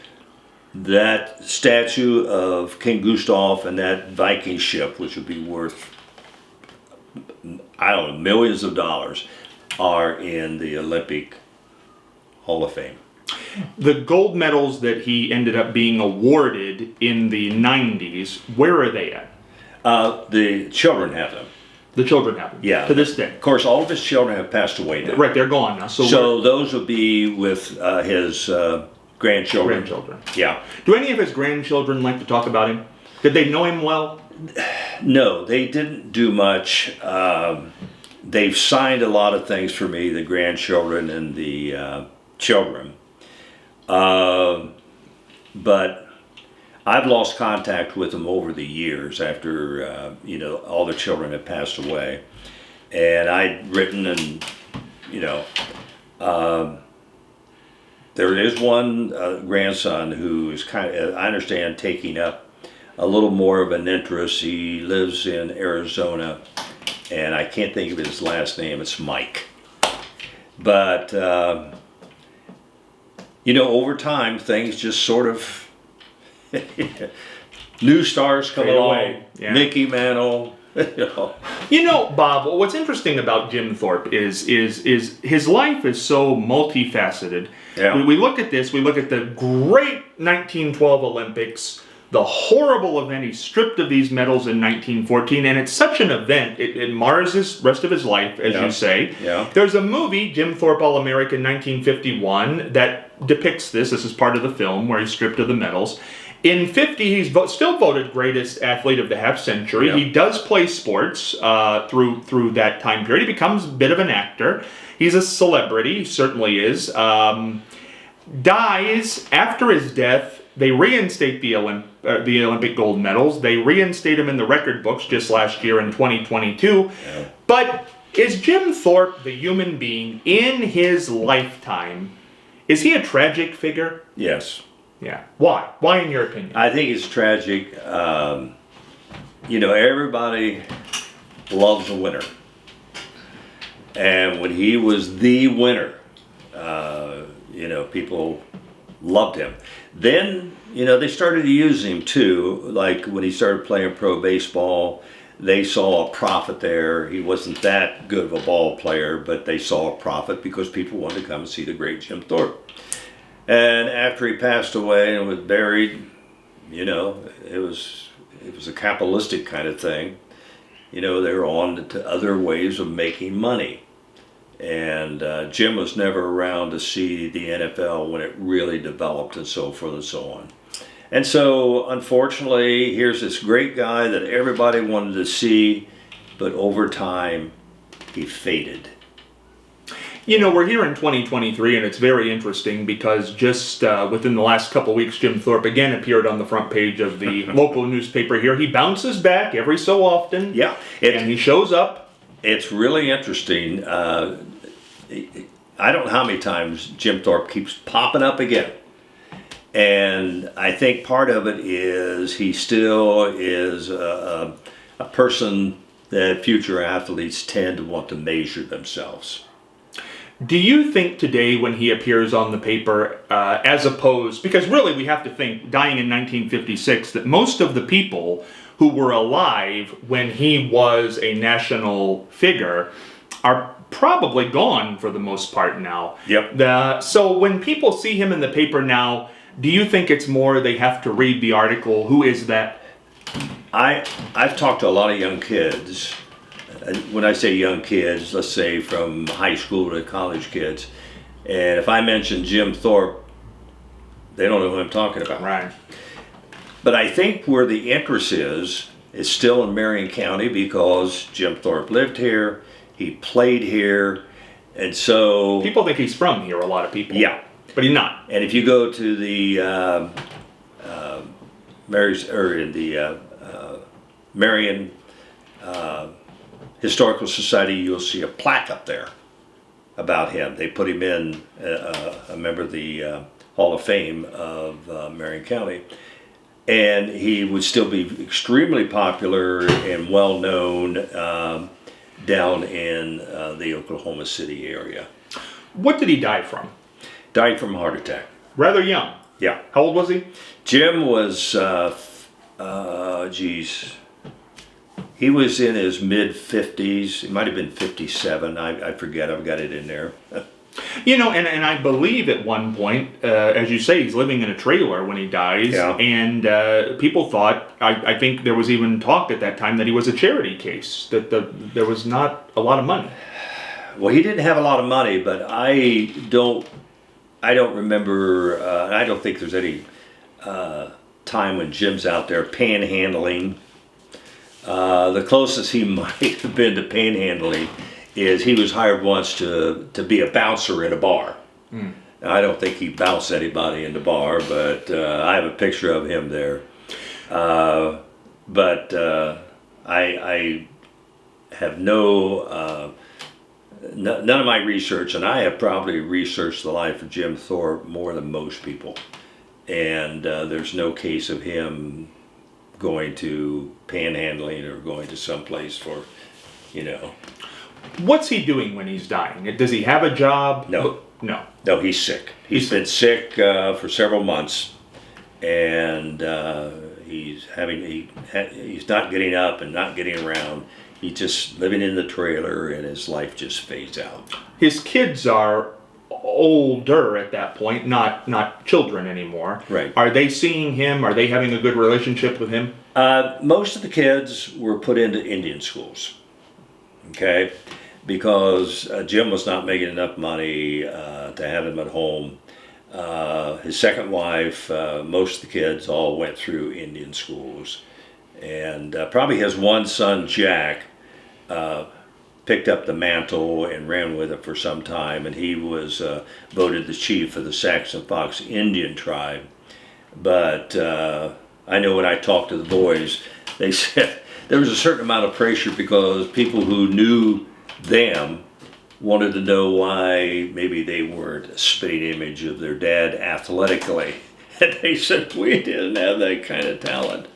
That statue of King Gustav and that Viking ship, which would be worth, I don't know, millions of dollars, are in the Olympic Hall of Fame. the gold medals that he ended up being awarded in the 90s, where are they at? The children have them. The children have them. Yeah. To this day. Of course, all of his children have passed away now. Right, they're gone now. So those would be with his grandchildren. Yeah. Do any of his grandchildren like to talk about him? Did they know him well? No, they didn't do much. They've signed a lot of things for me, the grandchildren and the children. But I've lost contact with them over the years after, all the children have passed away. And I'd written and, there is one grandson who is kind of, I understand, taking up a little more of an interest. He lives in Arizona, and I can't think of his last name. It's Mike. But, over time, things just sort of, new stars come Fade along. away. Yeah. Mickey Mantle, Bob, what's interesting about Jim Thorpe is his life is so multifaceted. Yeah. We look at this, we look at the great 1912 Olympics, the horrible event, he's stripped of these medals in 1914, and it's such an event, it mars his rest of his life, as you say. Yeah. There's a movie, Jim Thorpe All-American 1951, that depicts this. This is part of the film where he's stripped of the medals. In 50, he's still voted greatest athlete of the half century. Yeah. He does play sports through that time period. He becomes a bit of an actor. He's a celebrity, he certainly is. Dies. After his death, they reinstate the Olympic gold medals. They reinstate him in the record books just last year in 2022. Yeah. But is Jim Thorpe, the human being, in his lifetime, is he a tragic figure? Yes. Yeah. Why? Why, in your opinion? I think it's tragic. Everybody loves a winner. And when he was the winner, people loved him. Then, they started to use him too. Like when he started playing pro baseball, they saw a profit there. He wasn't that good of a ball player, but they saw a profit because people wanted to come and see the great Jim Thorpe. And after he passed away and was buried, it was a capitalistic kind of thing. They were on to other ways of making money. And Jim was never around to see the NFL when it really developed and so forth and so on. And so, unfortunately, here's this great guy that everybody wanted to see, but over time, he faded. We're here in 2023, and it's very interesting because just within the last couple weeks, Jim Thorpe again appeared on the front page of the local newspaper here. He bounces back every so often. Yeah. And he shows up. It's really interesting. I don't know how many times Jim Thorpe keeps popping up again. And I think part of it is he still is a person that future athletes tend to want to measure themselves. Do you think today when he appears on the paper, as opposed, because really we have to think, dying in 1956, that most of the people who were alive when he was a national figure are probably gone for the most part now. Yep. So when people see him in the paper now, do you think it's more they have to read the article, who is that? I've talked to a lot of young kids. When I say young kids, let's say from high school to college kids. And if I mention Jim Thorpe, they don't know who I'm talking about. Right. But I think where the interest is still in Marion County because Jim Thorpe lived here. He played here. And so... People think he's from here, a lot of people. Yeah. But he's not. And if you go to the Marion Historical Society, you'll see a plaque up there about him. They put him in a member of the Hall of Fame of Marion County. And he would still be extremely popular and well known down in the Oklahoma City area. What did he die from? Died from a heart attack. Rather young. Yeah. How old was he? Jim was, he was in his mid-50s. It might have been 57. I forget. I've got it in there. You know, and I believe at one point, as you say, he's living in a trailer when he dies. Yeah. And people thought, I think there was even talk at that time that he was a charity case, that there was not a lot of money. Well, he didn't have a lot of money, but I don't remember, I don't think there's any time when Jim's out there panhandling. The closest he might have been to panhandling is he was hired once to be a bouncer in a bar. Now, I don't think he bounced anybody in the bar, but I have a picture of him there. But I have none of my research, and I have probably researched the life of Jim Thorpe more than most people. And there's no case of him going to panhandling or going to someplace for, you know. What's he doing when he's dying? Does he have a job? No. No. No, he's sick. He's been sick for several months, and he's not getting up and not getting around. He's just living in the trailer, and his life just fades out. His kids are older at that point, not children anymore. Right. Are they seeing him? Are they having a good relationship with him? Most of the kids were put into Indian schools, okay, because Jim was not making enough money to have him at home. His second wife, most of the kids all went through Indian schools. And probably his one son, Jack, picked up the mantle and ran with it for some time, and he was voted the chief of the Saxon Fox Indian tribe. But I know when I talked to the boys, they said there was a certain amount of pressure because people who knew them wanted to know why maybe they weren't a spitting image of their dad athletically. And they said, we didn't have that kind of talent.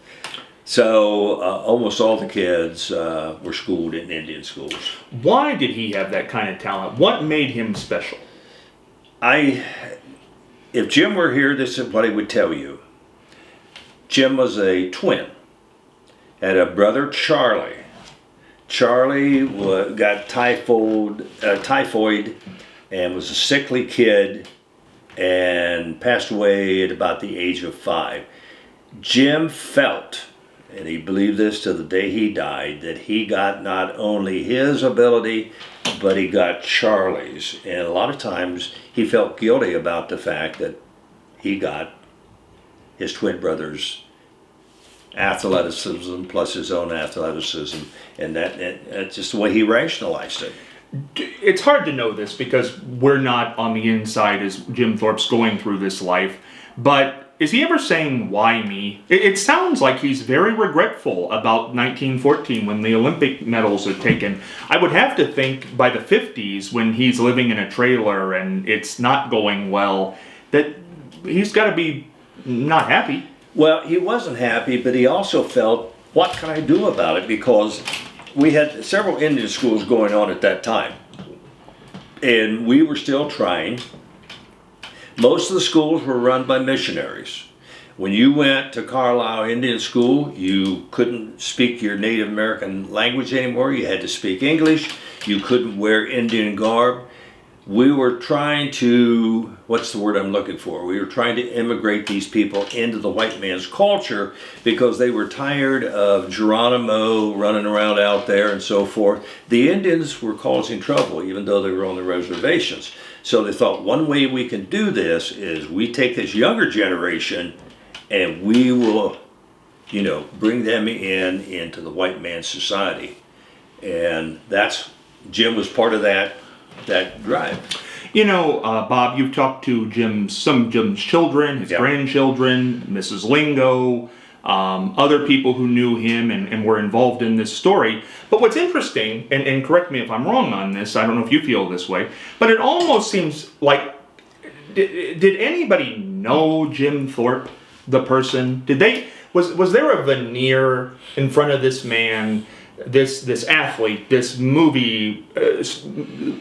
So almost all the kids were schooled in Indian schools. Why did he have that kind of talent? What made him special? If Jim were here, this is what he would tell you. Jim was a twin, had a brother, Charlie. Charlie got typhoid and was a sickly kid and passed away at about the age of 5. Jim felt, and he believed this to the day he died, that he got not only his ability, but he got Charlie's. And a lot of times he felt guilty about the fact that he got his twin brother's athleticism plus his own athleticism, and that's just the way he rationalized it. It's hard to know this because we're not on the inside as Jim Thorpe's going through this life, but is he ever saying, why me? It sounds like he's very regretful about 1914 when the Olympic medals are taken. I would have to think by the 50s when he's living in a trailer and it's not going well, that he's got to be not happy. Well, he wasn't happy, but he also felt, what can I do about it? Because we had several Indian schools going on at that time, and we were still trying. Most of the schools were run by missionaries. When you went to Carlisle Indian School, you couldn't speak your Native American language anymore. You had to speak English. You couldn't wear Indian garb. We were trying to, what's the word I'm looking for? We were trying to immigrate these people into the white man's culture because they were tired of Geronimo running around out there and so forth. The Indians were causing trouble even though they were on the reservations. So they thought one way we can do this is we take this younger generation and we will, bring them into the white man's society. And that's Jim was part of that drive. You know, Bob, you've talked to some Jim's children, his grandchildren, Mrs. Lingo, other people who knew him and were involved in this story. But what's interesting, and correct me if I'm wrong on this, I don't know if you feel this way, but it almost seems like, did anybody know Jim Thorpe, the person? Was there a veneer in front of this man, this athlete, this movie,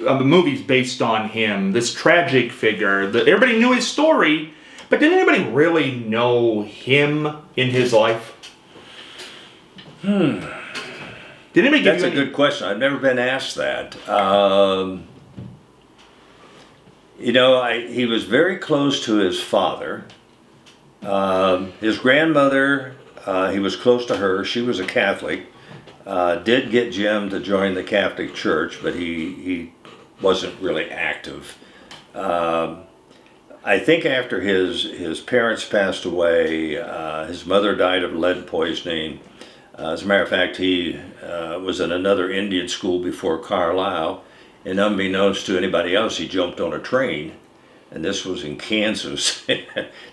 movies based on him, this tragic figure that everybody knew his story, but did anybody really know him in his life? Did anybody give That's you a good question. I've never been asked that. He was very close to his father. His grandmother, he was close to her. She was a Catholic. Did get Jim to join the Catholic Church, but he wasn't really active. I think after his parents passed away, his mother died of lead poisoning. As a matter of fact, he was in another Indian school before Carlisle, and unbeknownst to anybody else, he jumped on a train, and this was in Kansas,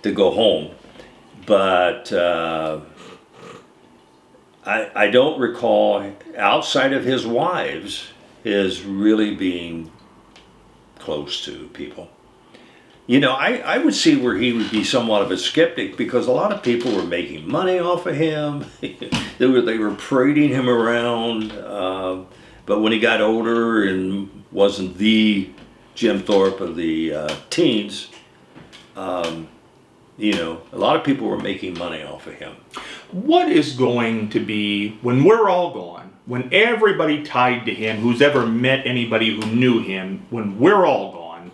to go home. But I don't recall, outside of his wives, his really being close to people. I would see where he would be somewhat of a skeptic, because a lot of people were making money off of him. They were parading him around. But when he got older and wasn't the Jim Thorpe of the teens, a lot of people were making money off of him. What is going to be, when we're all gone, when everybody tied to him, who's ever met anybody who knew him, when we're all gone,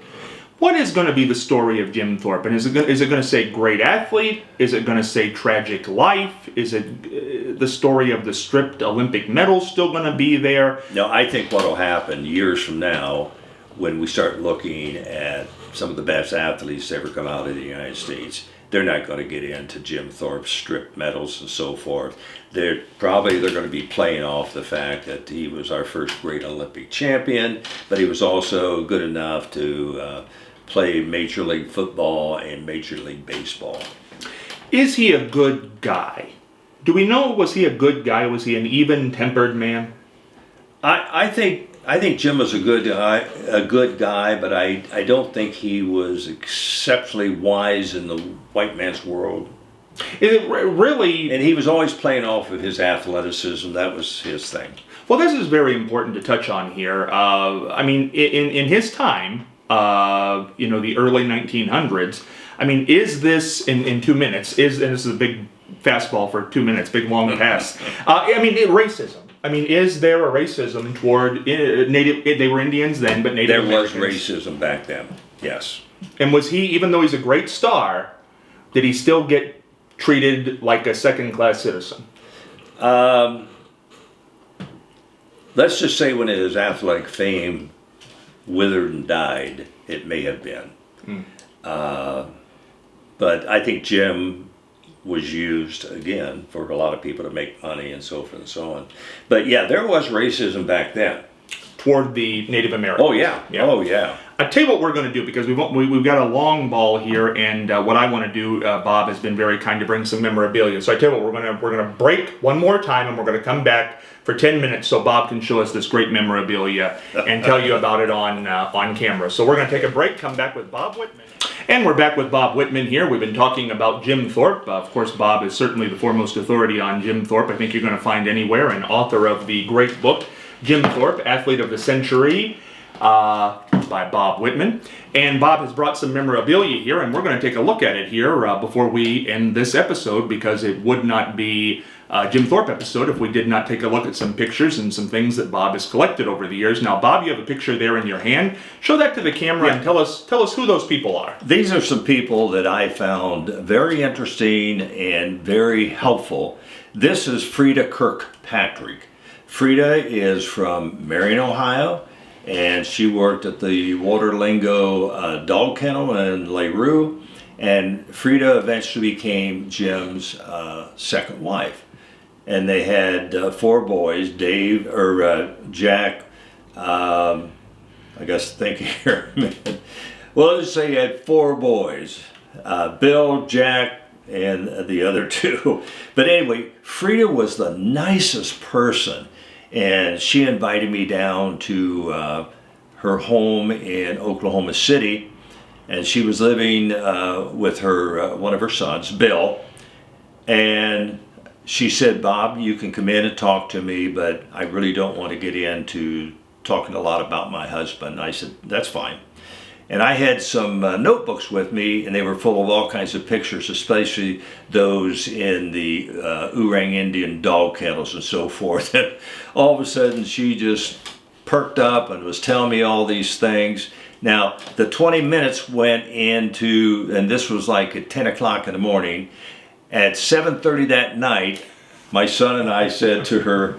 what is going to be the story of Jim Thorpe? And is it going to say great athlete? Is it going to say tragic life? Is it the story of the stripped Olympic medal still going to be there? No, I think what will happen years from now, when we start looking at some of the best athletes to ever come out of the United States, they're not going to get into Jim Thorpe's stripped medals and so forth. They're going to be playing off the fact that he was our first great Olympic champion, but he was also good enough to play Major League Football and Major League Baseball. Is he a good guy? Do we know, was he a good guy? Was he an even-tempered man? I think Jim was a good guy, but I don't think he was exceptionally wise in the white man's world. Is it really? And he was always playing off of his athleticism. That was his thing. Well, this is very important to touch on here. In his time, the early 1900s, is this, in 2 minutes, and this is a big fastball for 2 minutes, big long pass, racism. Is there a racism toward Native, they were Indians then, but Native Americans? There was racism back then, yes. And was he, even though he's a great star, did he still get treated like a second-class citizen? Let's just say when his athletic fame withered and died, it may have been. But I think Jim was used, again, for a lot of people to make money and so forth and so on. But yeah, there was racism back then. Toward the Native Americans. Oh yeah. Oh yeah. I'll tell you what we're going to do, because we've got a long ball here, and what I want to do, Bob has been very kind to bring some memorabilia. So I tell you what, we're going to break one more time, and we're going to come back for 10 minutes so Bob can show us this great memorabilia and tell you about it on camera. So we're going to take a break, come back with Bob Whitman. And we're back with Bob Whitman here. We've been talking about Jim Thorpe. Of course, Bob is certainly the foremost authority on Jim Thorpe. I think you're going to find anywhere, an author of the great book, Jim Thorpe, Athlete of the Century, by Bob Whitman. And Bob has brought some memorabilia here, and we're going to take a look at it here before we end this episode, because it would not be a Jim Thorpe episode if we did not take a look at some pictures and some things that Bob has collected over the years. Now, Bob, you have a picture there in your hand. Show that to the camera and tell us who those people are. These are some people that I found very interesting and very helpful. This is Frida Kirkpatrick. Frida is from Marion, Ohio, and she worked at the Waterlingo dog kennel in LaRue, and Frida eventually became Jim's second wife. And they had 4 boys: Jack, I guess thinking here a minute. Well, let's say he had 4 boys, Bill, Jack, and the other 2. But anyway, Frida was the nicest person, and she invited me down to her home in Oklahoma City, and she was living with her one of her sons, Bill, and she said, "Bob, you can come in and talk to me, but I really don't want to get into talking a lot about my husband." I said, "That's fine." And I had some notebooks with me, and they were full of all kinds of pictures, especially those in the Oorang Indian dog kennels and so forth. And all of a sudden, she just perked up and was telling me all these things. Now, the 20 minutes went into, and this was like at 10 o'clock in the morning. At 7:30 that night, my son and I said to her,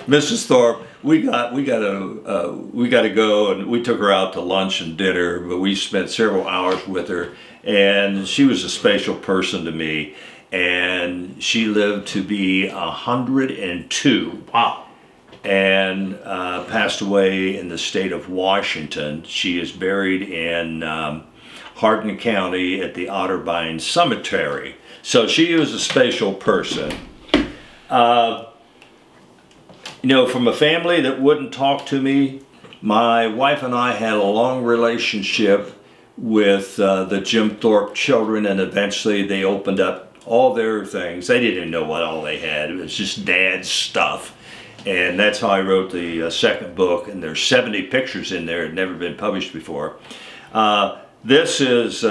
"Mrs. Thorpe, we gotta go," and we took her out to lunch and dinner, but we spent several hours with her, and she was a special person to me, and she lived to be 102. Wow. And passed away in the state of Washington. She is buried in Hardin County at the Otterbein Cemetery. So she was a special person. From a family that wouldn't talk to me, my wife and I had a long relationship with the Jim Thorpe children, and eventually they opened up all their things. They didn't know what all they had. It was just Dad's stuff. And that's how I wrote the second book, and there's 70 pictures in there. It had never been published before. This is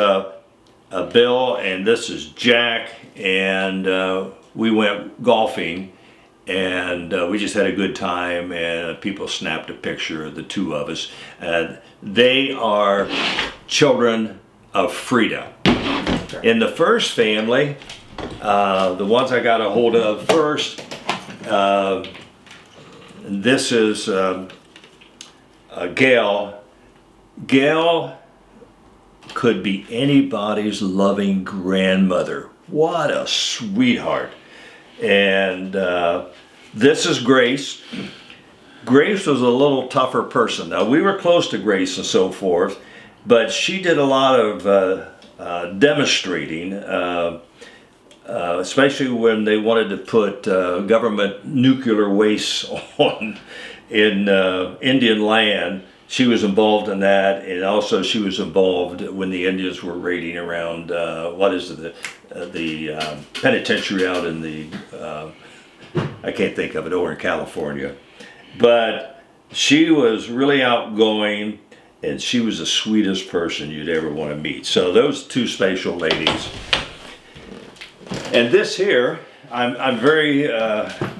Bill, and this is Jack, and we went golfing, and we just had a good time, and people snapped a picture of the 2 of us. They are children of Frida. In the first family, the ones I got a hold of first, this is Gail. Gail could be anybody's loving grandmother. What a sweetheart. And this is Grace. Grace was a little tougher person. Now, we were close to Grace and so forth, but she did a lot of demonstrating, especially when they wanted to put government nuclear waste on in Indian land. She was involved in that, and also she was involved when the Indians were raiding around the penitentiary out in the I can't think of it, over in California. But she was really outgoing, and she was the sweetest person you'd ever want to meet. So those 2 special ladies. And this here, I'm very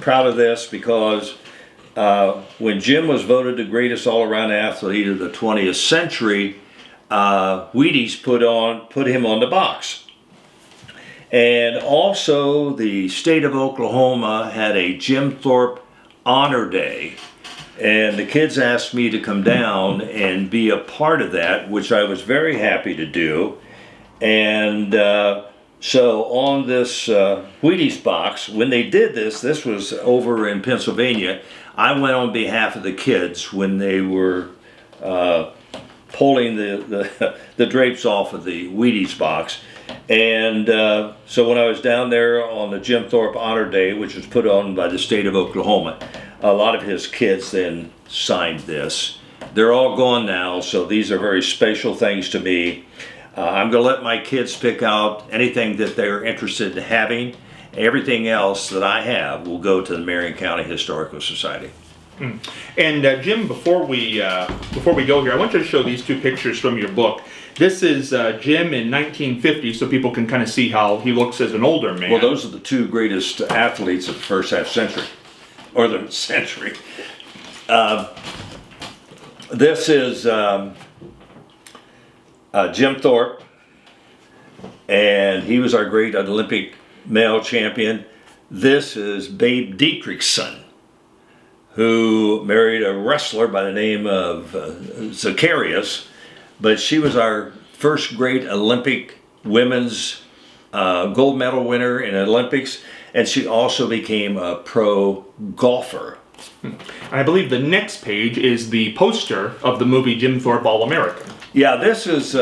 proud of this, because when Jim was voted the greatest all-around athlete of the 20th century, Wheaties put him on the box. And also the state of Oklahoma had a Jim Thorpe Honor Day, and the kids asked me to come down and be a part of that, which I was very happy to do. And so on this Wheaties box, when they did this was over in Pennsylvania. I went on behalf of the kids when they were pulling the drapes off of the Wheaties box. And so when I was down there on the Jim Thorpe Honor Day, which was put on by the state of Oklahoma, a lot of his kids then signed this. They're all gone now, so these are very special things to me. I'm going to let my kids pick out anything that they're interested in having. Everything else that I have will go to the Marion County Historical Society. And Jim, before we go here, I want you to show these 2 pictures from your book. This is Jim in 1950, so people can kind of see how he looks as an older man. Well, those are the 2 greatest athletes of the first half century, or the century. This is Jim Thorpe, and he was our great Olympic male champion. This is Babe Dietrich's son, who married a wrestler by the name of Zacharias, but she was our first great Olympic women's gold medal winner in Olympics, and she also became a pro golfer. And I believe the next page is the poster of the movie Jim Thorpe All-American. Yeah, this is...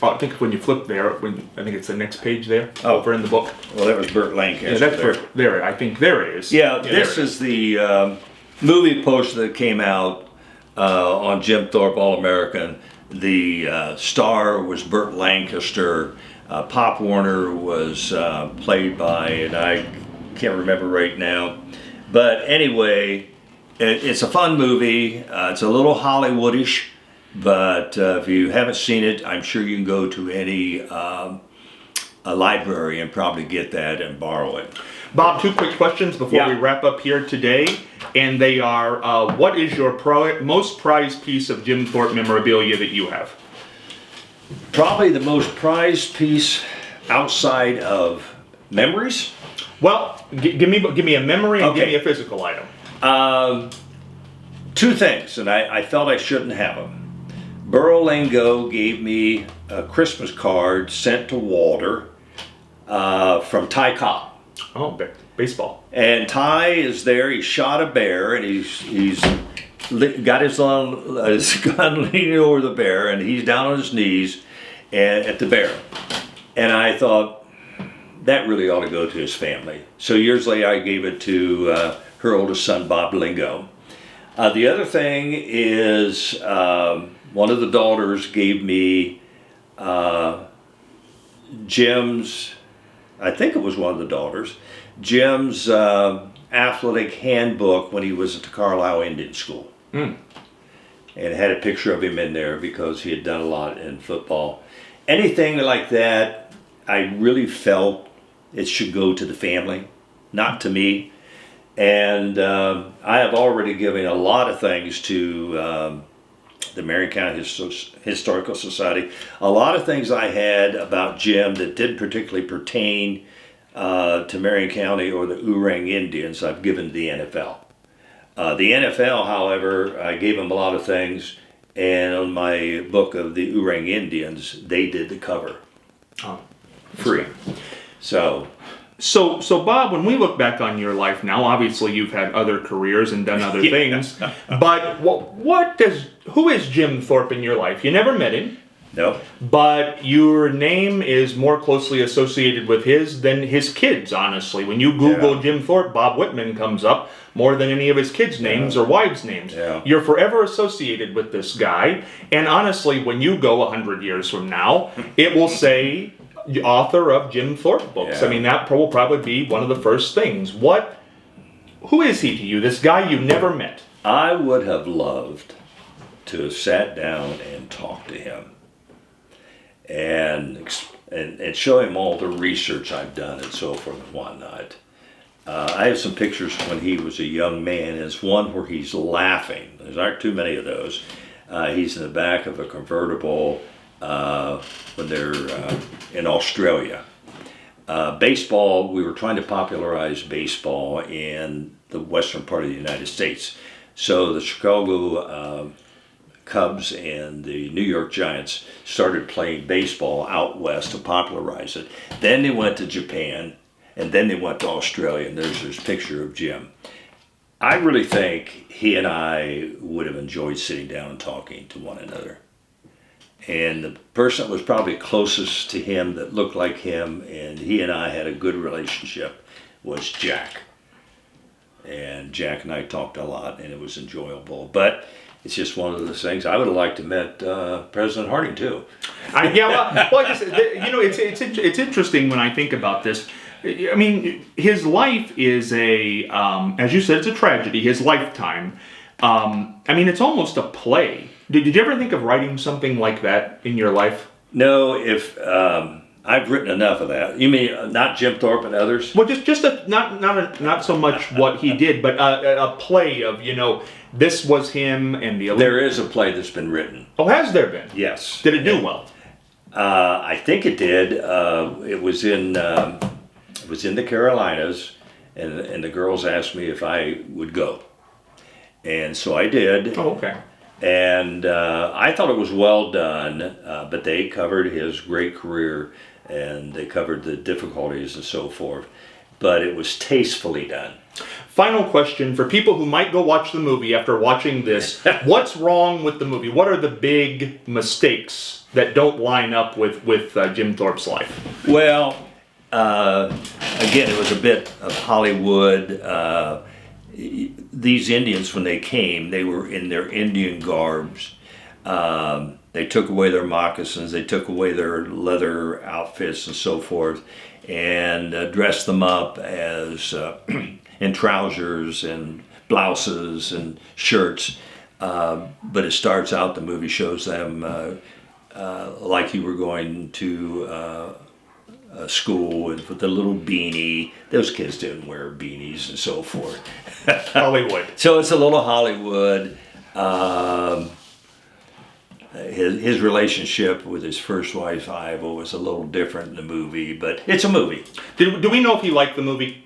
I think when you flip there, I think it's the next page there, over in the book. Well, that was Burt Lancaster. Yeah, that's there. There. I think there it is. Yeah, this is the movie poster that came out on Jim Thorpe All-American. The star was Burt Lancaster. Pop Warner was played by, and I can't remember right now. But anyway, it's a fun movie. It's a little Hollywoodish. But if you haven't seen it, I'm sure you can go to any a library and probably get that and borrow it. Bob, 2 quick questions before we wrap up here today. And they are, what is your most prized piece of Jim Thorpe memorabilia that you have? Probably the most prized piece outside of memories? Well, give me a memory and give me a physical item. 2 things, and I felt I shouldn't have them. Burl Lingo gave me a Christmas card sent to Walter from Ty Cobb. Oh, baseball. And Ty is there. He shot a bear, and he's got his gun leaning over the bear, and he's down on his knees at the bear. And I thought that really ought to go to his family. So years later, I gave it to her oldest son, Bob Lingo. The other thing is one of the daughters gave me Jim's, I think it was one of the daughters, Jim's athletic handbook when he was at the Carlisle Indian School. And it had a picture of him in there because he had done a lot in football. Anything like that, I really felt it should go to the family, not to me. And I have already given a lot of things to the Marion County Historical Society. A lot of things I had about Jim that didn't particularly pertain to Marion County or the Oorang Indians, I've given to the NFL. The NFL, however, I gave them a lot of things, and on my book of the Oorang Indians, they did the cover. Oh, free. So Bob, when we look back on your life now, obviously you've had other careers and done other things, but who is Jim Thorpe in your life? You never met him. No. But your name is more closely associated with his than his kids, honestly. When you Google Jim Thorpe, Bob Whitman comes up more than any of his kids' names or wives' names. Yeah. You're forever associated with this guy. And honestly, when you go 100 years from now, it will say author of Jim Thorpe books. Yeah. I mean, that will probably be one of the first things. Who is he to you, this guy you never met? I would have loved to have sat down and talked to him and show him all the research I've done and so forth and whatnot. I have some pictures when he was a young man. There's one where he's laughing. There aren't too many of those. He's in the back of a convertible when they're in Australia. Baseball, we were trying to popularize baseball in the western part of the United States. So the Chicago Cubs and the New York Giants started playing baseball out west to popularize it. Then they went to Japan, and then they went to Australia, and there's this picture of Jim. I really think he and I would have enjoyed sitting down and talking to one another. And the person that was probably closest to him that looked like him and he and I had a good relationship was Jack. And Jack and I talked a lot and it was enjoyable. But it's just one of those things. I would have liked to met President Harding too. It's interesting when I think about this. I mean, his life is as you said, it's a tragedy, his lifetime. I mean, it's almost a play. Did you ever think of writing something like that in your life? No, if I've written enough of that. You mean not Jim Thorpe and others? Well, not so much what he did, but a play of, this was him and the... There is a play that's been written. Oh, has there been? Yes. Did it do well? I think it did. It was in the Carolinas, and the girls asked me if I would go, and so I did. Oh, okay. And I thought it was well done, but they covered his great career, and they covered the difficulties and so forth. but it was tastefully done. Final question for people who might go watch the movie after watching this. What's wrong with the movie? What are the big mistakes that don't line up with Jim Thorpe's life? Well, again, it was a bit of Hollywood. These Indians, when they came, they were in their Indian garbs. They took away their moccasins, they took away their leather outfits and so forth, and dressed them up as in trousers and blouses and shirts. But it starts out, the movie shows them like you were going to school with the little beanie. Those kids didn't wear beanies and so forth. Hollywood. So it's a little Hollywood. His relationship with his first wife, Iva, was a little different in the movie, but it's a movie. Do we know if he liked the movie?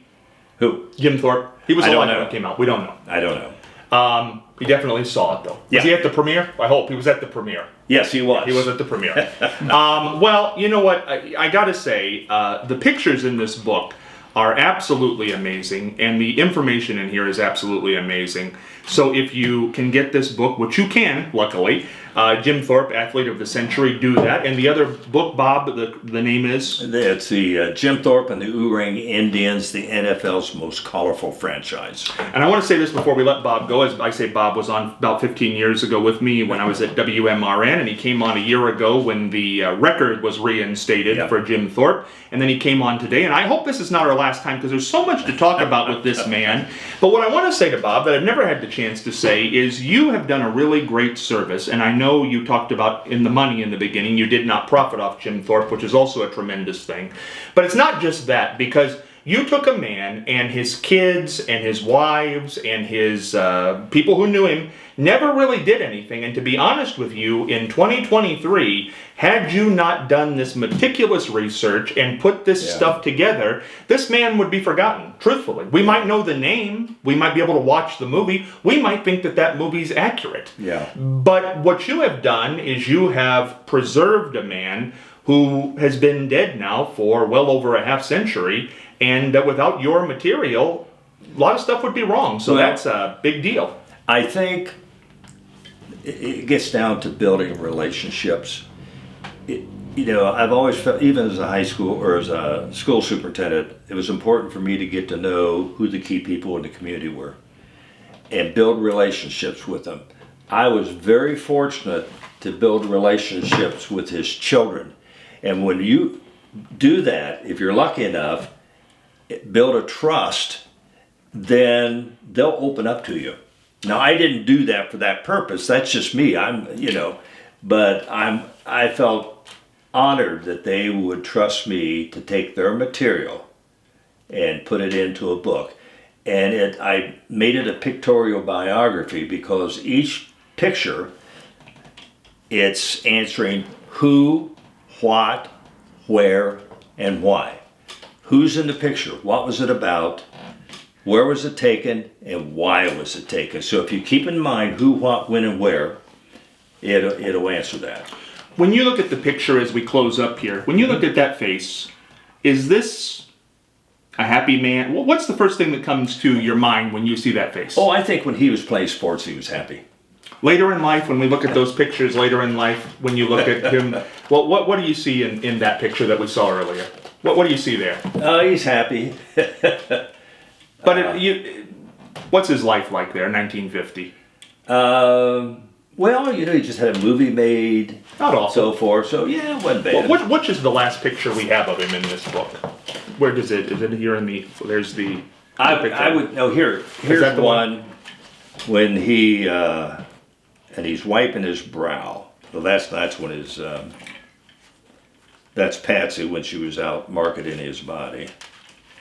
Who? Jim Thorpe? He was I don't alive know. when it came out. We don't know. I don't know. He definitely saw it, though. Yeah. Was he at the premiere? I hope. He was at the premiere. Yes, he was. He was at the premiere. Well, you know what? I got to say, the pictures in this book are absolutely amazing, and the information in here is absolutely amazing. So if you can get this book, which you can, luckily, Jim Thorpe, Athlete of the Century, do that. And the other book, Bob, the name is? It's the Jim Thorpe and the Oorang Indians, the NFL's most colorful franchise. And I want to say this before we let Bob go. As I say, Bob was on about 15 years ago with me when I was at WMRN, and he came on a year ago when the record was reinstated for Jim Thorpe. And then he came on today, and I hope this is not our last time because there's so much to talk about with this man. But what I want to say to Bob that I've never had the chance to say is you have done a really great service, and I know you talked about in the money in the beginning, you did not profit off Jim Thorpe, which is also a tremendous thing. But it's not just that, because you took a man and his kids and his wives and his people who knew him never really did anything. And to be honest with you, in 2023, had you not done this meticulous research and put this stuff together, this man would be forgotten, truthfully. We might know the name. We might be able to watch the movie. We might think that that movie's accurate. Yeah. But what you have done is you have preserved a man who has been dead now for well over a half century, and without your material, a lot of stuff would be wrong. So that's a big deal. I think it gets down to building relationships. I've always felt, even as a high school or as a school superintendent, it was important for me to get to know who the key people in the community were and build relationships with them. I was very fortunate to build relationships with his children. And when you do that, if you're lucky enough, build a trust, then they'll open up to you. Now, I didn't do that for that purpose. That's just me. But I felt honored that they would trust me to take their material and put it into a book. And I made it a pictorial biography because each picture, it's answering who, what, where, and why. Who's in the picture? What was it about? Where was it taken? And why was it taken? So if you keep in mind who, what, when, and where, it'll answer that. When you look at the picture as we close up here, when you look at that face, is this a happy man? What's the first thing that comes to your mind when you see that face? Oh, I think when he was playing sports, he was happy. Later in life, when we look at those pictures later in life, when you look at him, what do you see in that picture that we saw earlier? What do you see there? He's happy. But what's his life like there, 1950? Well, he just had a movie made. Not awful. So forth. So, yeah, it wasn't bad. Which is the last picture we have of him in this book? Where does it? Is it here in the? There's the. I would no. Here's that the one when he and he's wiping his brow. Well, that's when his. That's Patsy when she was out marketing his body.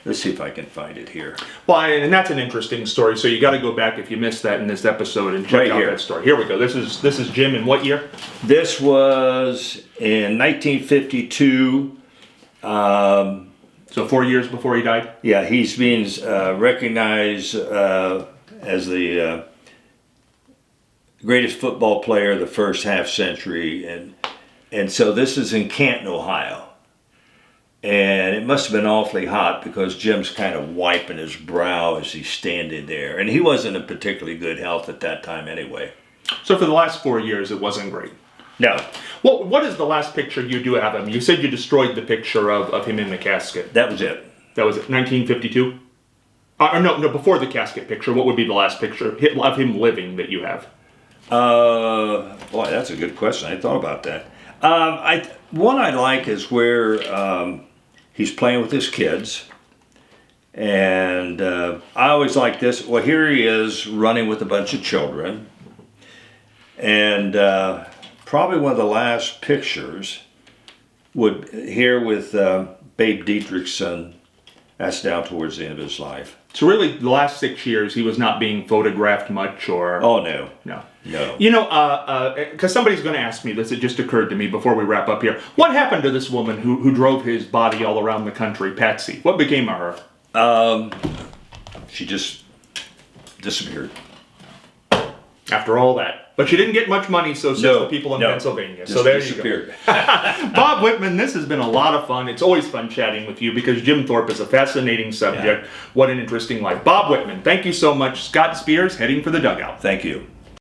Let's see if I can find it here. Well, and that's an interesting story. So you got to go back if you missed that in this episode and check out that story. Here we go. This is Jim in what year? This was in 1952. So 4 years before he died? Yeah, he's being recognized as the greatest football player of the first half century. And so this is in Canton, Ohio. And it must have been awfully hot because Jim's kind of wiping his brow as he's standing there. And he wasn't in particularly good health at that time anyway. So for the last 4 years, it wasn't great. No, Well, what is the last picture you do have of him? You said you destroyed the picture of him in the casket. that was it. That was it, 1952? No, before the casket picture, what would be the last picture of him living that you have? Boy, that's a good question. I hadn't thought about that. One I like is where he's playing with his kids. And I always like this. Well, here he is running with a bunch of children. And probably one of the last pictures would here with Babe Dietrich's son. That's down towards the end of his life. So really, the last 6 years, he was not being photographed much, or... Oh, no. No. No. You know, because somebody's going to ask me this, it just occurred to me before we wrap up here. What happened to this woman who drove his body all around the country, Patsy? What became of her? She just disappeared. After all that. But she didn't get much money, so says the people in Pennsylvania. Just So there disappeared. you go. Bob Whitman, this has been a lot of fun. It's always fun chatting with you because Jim Thorpe is a fascinating subject. Yeah. What an interesting life. Bob Whitman, thank you so much. Scott Spears, heading for the dugout. Thank you.